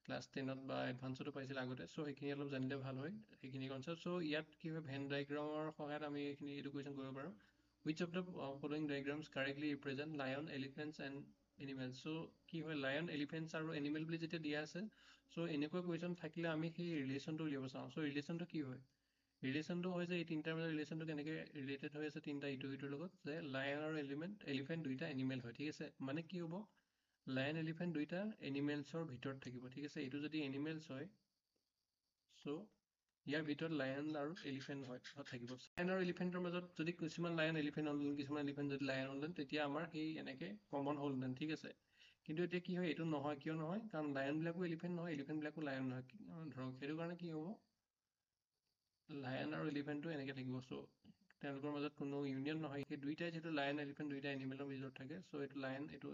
ক্লাছ 10ত বা এডভান্সতো পাইছিলে আগতে, চ' সেইখিনি অলপ জানিলে ভাল হয়, সেইখিনি কনচেপ্ট। চ' ইয়াত কি হয়, ভেন ডায়েগ্ৰামৰ সহায়ত আমি এইটো কুৱেশ্যন কৰিব পাৰোঁ, which of the following diagrams correctly represent lion, elephants and animals? So কি হয় lion, elephants আৰু animal বুলি যেতিয়া দিয়া আছে so এনেকুৱা question থাকিলে আমি সেই ৰিলেশ্যনটো উলিয়াব চাওঁ so ৰিলেশ্যনটো কি হয় ৰিলেশ্যনটো হয় যে এই তিনিটাৰ মাজত ৰিলেশ্যনটো কেনেকৈ ৰিলেটেড হৈ আছে তিনিটা ইটো ইটোৰ লগত যে লায়ন আৰু এলিফেণ্ট দুইটা এনিমেল হয় ঠিক আছে মানে কি হ'ব লায়ন এলিফেণ্ট দুইটা এনিমেলছৰ ভিতৰত থাকিব ঠিক আছে এইটো যদি এনিমেলছ হয় চ' ইয়াৰ ভিতৰত লায়ন আৰু এলিফেণ্ট হয় থাকিব লায়ন আৰু এলিফেণ্টৰ মাজত যদি কিছুমান লায়ন এলিফেণ্ট হ'লহেঁতেন কিছুমান এলিফেণ্ট যদি লায়ন হ'লহেঁতেন তেতিয়া আমাৰ সেই এনেকৈ কমন হ'লহেঁতেন ঠিক আছে কিন্তু এতিয়া কি হয় এইটো নহয় কিয় নহয় কাৰণ লায়নবিলাকো এলিফেণ্ট নহয় এলিফেণ্টবিলাকো লায়ন নহয় ধৰক সেইটো কাৰণে কি হ'ব লায়ন আৰু এলিফেণ্টটো এনেকৈ থাকিব চ' তেওঁলোকৰ মাজত কোনো ইউনিয়ন নহয় সেই দুইটাই যিহেতু লায়ন এলিফেণ্ট দুইটা এনিমেলৰ ভিতৰত থাকে চ' এইটো লায়ন এইটো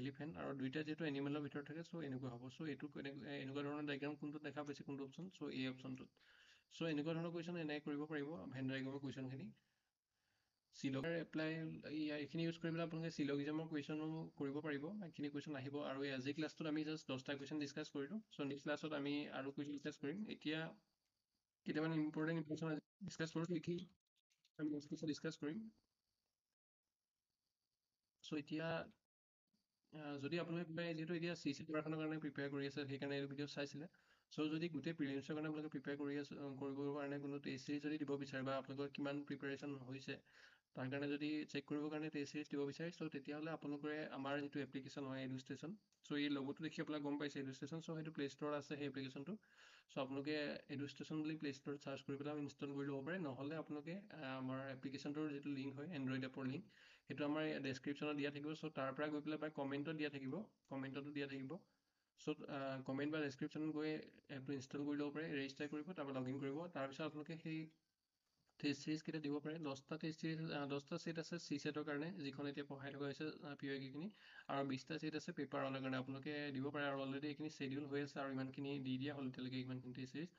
এলিফেণ্ট আৰু দুইটা যিহেতু এনিমেলৰ ভিতৰত থাকে চ' এনেকুৱা হ'ব চ' এইটো এনেকুৱা ধৰণৰ ডাইগ্ৰাম কোনটোত দেখা পাইছে কোনটো অপশ্যন চ' এই অপশ্যনটোত চ' এনেকুৱা ধৰণৰ কুৱেশ্যন এনেকৈ কৰিব পাৰিব ভেন ডাইগ্ৰামৰ কুৱেশ্যনখিনি চিলকৰ এপ্লাই এইখিনি ইউজ কৰি পেলাই আপোনালোকে চিলগিজমৰ কুৱেশ্যনো কৰিব পাৰিব এইখিনি কুৱেশ্যন আহিব আৰু এই আজি ক্লাছটোত আমি জাষ্ট 10টা কুৱেশ্যন ডিছকাছ কৰিলোঁ চ' নেক্সট ক্লাছত আমি আৰু কুৱেশ্যন ডিছকাছ কৰিম এতিয়া কেইটামান ইম্পৰ্টেণ্ট ইনফৰ্মেশ্যন ডিছকাছ কৰোঁ লিখি আমি নেক্সট ক্লাছত ডিছকাছ কৰিম চ' এতিয়া যদি আপোনালোকে যিহেতু এতিয়া CC পেপাৰখনৰ কাৰণে প্ৰিপেয়াৰ কৰি আছে সেইকাৰণে এইটো ভিডিঅ' চাইছিলে চ' যদি গোটেই প্ৰিলিমছৰ কাৰণে আপোনালোকে প্ৰিপেয়াৰ কৰি আছে কৰিবৰ কাৰণে কোনো টেষ্ট চিৰিজ যদি দিব বিচাৰে বা আপোনালোকৰ কিমান প্ৰিপেৰেশ্যন হৈছে তাৰ কাৰণে যদি চেক কৰিবৰ কাৰণে টেষ্ট চিৰিজ দিব বিচাৰে চ' তেতিয়াহ'লে আপোনালোকে আমাৰ যিটো এপ্লিকেশ্যন হয় এডুষ্টেশ্যন চ' এই লগোটো দেখি আপোনালোকে গম পাইছে এডুষ্টেশ্যন চ' সেইটো প্লে ষ্ট'ৰত আছে সেই এপ্লিকেশ্যনটো চ' আপোনালোকে এডুষ্টেশ্যন বুলি প্লে ষ্ট'ৰত চাৰ্চ কৰি পেলাই ইনষ্টল কৰি ল'ব পাৰে নহ'লে আপোনালোকে আমাৰ এপ্লিকেশ্যনটোৰ যিটো লিংক হয় এণ্ড্ৰইড এপৰ লিংক সেইটো আমাৰ ডেছক্ৰিপশ্যনত দিয়া থাকিব চ' তাৰ পৰা গৈ পেলাই বা কমেণ্টত দিয়া থাকিব কমেণ্টতো দিয়া থাকিব চ' কমেণ্ট বা ডেছক্ৰিপশ্যনত গৈ এপটো ইনষ্টল কৰি ল'ব পাৰে ৰেজিষ্টাৰ কৰিব তাৰপৰা লগ ইন কৰিব তাৰপিছত আপোনালোকে সেই টেষ্ট চিৰিজ কেইটা দিব পাৰে 10টা টেষ্ট চিৰিজ 10টা ছেট আছে চি ছেটৰ কাৰণে যিখন এতিয়া পঢ়াই থকা হৈছে PYQ আৰু 20টা ছেট আছে পেপাৰ ওৱানৰ কাৰণে আপোনালোকে দিব পাৰে আৰু অলৰেডি এইখিনি শ্বেডিউল হৈ আছে আৰু ইমানখিনি দি দিয়া হ'ল এতিয়ালৈকে ইমানখিনি টেষ্ট চিৰিজ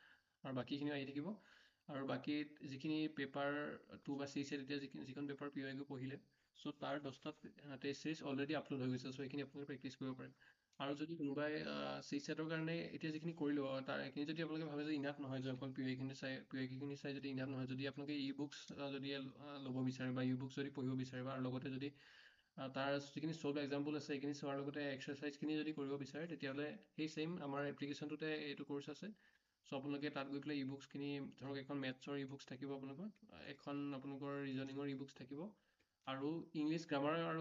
আৰু বাকীখিনিও আহি থাকিব আৰু বাকী যিখিনি পেপাৰ 2 বা চি ছেট এতিয়া যিখন পেপাৰ PYQ পঢ়িলে চ' তাৰ 10টা টেষ্ট চিৰিজ অলৰেডি আপলোড হৈ গৈছে চ' এইখিনি আপোনালোকে প্ৰেক্টিছ কৰিব পাৰে আৰু যদি কোনোবাই চি ছেটৰ কাৰণে এতিয়া যিখিনি কৰিলোঁ তাৰ এইখিনি যদি আপোনালোকে ভাবে যে ইনাফ নহয় যে অকল PYQ চাই যদি ইনাফ নহয় যদি আপোনালোকে ই বুকছ যদি ল'ব বিচাৰে বা ই বুকছ যদি পঢ়িব বিচাৰে বা লগতে যদি তাৰ যিখিনি চব এক্সাম্পল আছে সেইখিনি চোৱাৰ লগতে এক্সাৰচাইজখিনি যদি কৰিব বিচাৰে তেতিয়াহ'লে সেই ছেইম আমাৰ এপ্লিকেশ্যনটোতে এইটো কোৰ্চ আছে চ' আপোনালোকে তাত গৈ পেলাই ই বুকছখিনি ধৰক এখন মেথছৰ ই বুকছ থাকিব আপোনালোকৰ এখন আপোনালোকৰ ৰিজনিঙৰ ই বুকছ থাকিব আৰু ইংলিছ গ্ৰামাৰ আৰু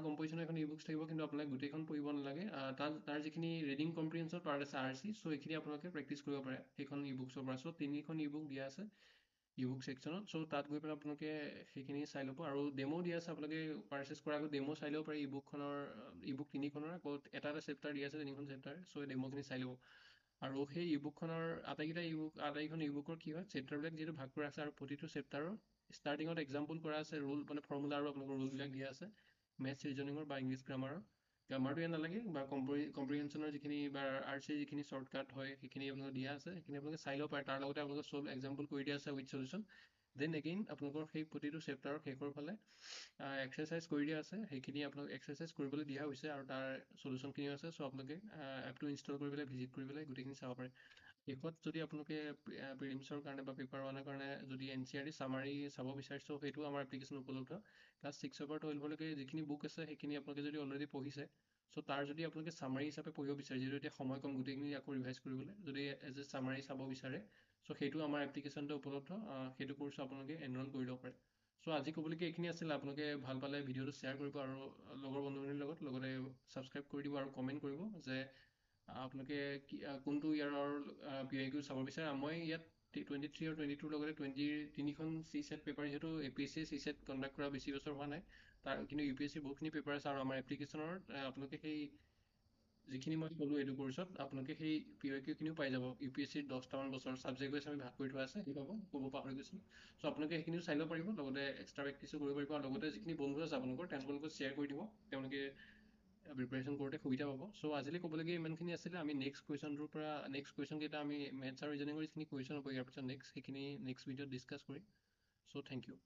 কম্প'জিশ্যনৰ এখন ই বুকছ থাকিব কিন্তু আপোনালোকে গোটেইখন পঢ়িব নালাগে তাৰ যিখিনি ৰিডিং কম্প্ৰিহেনশ্যন পাৰ্ট আছে RC চ' এইখিনি আপোনালোকে প্ৰেক্টিছ কৰিব পাৰে সেইখন ই বুকছৰ পৰা চ' 3খন ই বুক দিয়া আছে ই বুক ছেকশ্যনত চ' তাত গৈ পেলাই আপোনালোকে সেইখিনি চাই ল'ব আৰু ডেমো দিয়া আছে আপোনালোকে পাৰ্চেছ কৰাৰ আগত ডেমো চাই ল'ব পাৰে ই বুকখনৰ ই বুক 3খনৰ আকৌ এটা চেপ্টাৰ দিয়া আছে 3খন চেপ্টাৰ চ' ডেমোখিনি চাই ল'ব আৰু সেই ই বুকখনৰ আটাইকেইখন ই বুকৰ কি হয় চেপ্টাৰবিলাক যিহেতু ভাগ কৰা আছে আৰু প্ৰতিটো চেপ্টাৰৰ ষ্টাৰ্টিঙত এক্সাম্পল কৰা আছে ৰুল মানে ফৰ্মুলা আৰু আপোনালোকৰ ৰুলবিলাক দিয়া আছে মেথছ ৰিজনিঙৰ বা ইংলিছ গ্ৰামাৰটো ইয়াত নালাগে বা কম্প্ৰিহেনশ্যনৰ যিখিনি বা RC যিখিনি শ্বৰ্টকাট হয় সেইখিনি আপোনালোকে দিয়া আছে সেইখিনি আপোনালোকে চাই ল'ব পাৰে তাৰ লগতে আপোনালোকে চব এক্সাম্পল কৰি দিয়া আছে উইথ চলিউশ্যন দেন এগেইন আপোনালোকৰ সেই প্ৰতিটো চেপ্টাৰৰ শেষৰ ফালে এক্সাৰচাইজ কৰি দিয়া আছে সেইখিনি আপোনালোক এক্সাৰচাইজ কৰিবলৈ দিয়া হৈছে আৰু তাৰ চলিউশ্যনখিনিও আছে চ' আপোনালোকে এপটো ইনষ্টল কৰি পেলাই ভিজিট কৰি পেলাই গোটেইখিনি চাব পাৰে শেষত যদি আপোনালোকে প্ৰিলিমছৰ কাৰণে বা পেপাৰ ওৱানৰ কাৰণে যদি NCERT চামাৰি চাব বিচাৰিছে চ' সেইটো আমাৰ এপ্লিকেশ্যন উপলব্ধ ক্লাছ 6ৰ পৰা 12লৈকে যিখিনি বুক আছে সেইখিনি আপোনালোকে যদি অলৰেডি পঢ়িছে চ' তাৰ যদি আপোনালোকে চামাৰি হিচাপে পঢ়িব বিচাৰে যিহেতু এতিয়া সময় কম গোটেইখিনি আকৌ ৰিভাইজ কৰিবলৈ যদি এজ এ চামাৰি চাব বিচাৰে চ' সেইটো আমাৰ এপ্লিকেশ্যনটো উপলব্ধ সেইটো কোৰ্চ আপোনালোকে এনৰোল কৰি ল'ব পাৰে চ' আজি ক'বলৈকে এইখিনি আছিলে আপোনালোকে ভাল পালে ভিডিঅ'টো শ্বেয়াৰ কৰিব আৰু লগৰ বন্ধুখিনিৰ লগত লগতে ছাবস্ক্ৰাইব কৰি দিব আৰু কমেণ্ট কৰিব যে আপোনালোকে কোনটো ইয়াৰৰ PYQ চাব বিচাৰে মই ইয়াত 23 আৰু 22ৰ লগতে 23খন চি ছেট পেপাৰ যিহেতু APSC চি ছেট কণ্ডাক্ট কৰা বেছি বছৰ হোৱা নাই তাৰ কিন্তু UPSC বহুতখিনি পেপাৰ আছে আৰু আমাৰ এপ্লিকেশ্যনৰ আপোনালোকে সেই যিখিনি মই ক'লোঁ এইটো কোৰ্চত আপোনালোকে সেই PYQখিনিও পাই যাব UPSCৰ 10টামান বছৰ ছাবজেক্ট ৱাইজ আমি ভাগ কৰি থোৱা আছে সেই পাব ক'ব পাহৰি গৈছিলোঁ চ' আপোনালোকে সেইখিনিও চাই ল'ব পাৰিব লগতে এক্সট্ৰা প্ৰেক্টিছো কৰিব পাৰিব আৰু লগতে যিখিনি বন্ধু আছে আপোনালোকৰ তেওঁলোকৰ লগত শ্বেয়াৰ কৰি দিব তেওঁলোকে প্ৰিপাৰেশ্যন কৰোঁতে সুবিধা পাব চ' আজিলৈ ক'বলগীয়া ইমানখিনি আছিলে আমি নেক্সট কুৱেশ্যন কেইটা আমি মেথছ আৰু ৰিজনিঙৰ যিখিনি কুৱেশ্যন হ'ব ইয়াৰ পিছত সেইখিনি নেক্সট ভিডিঅ'ত ডিছকাছ কৰিম চ' থেংক ইউ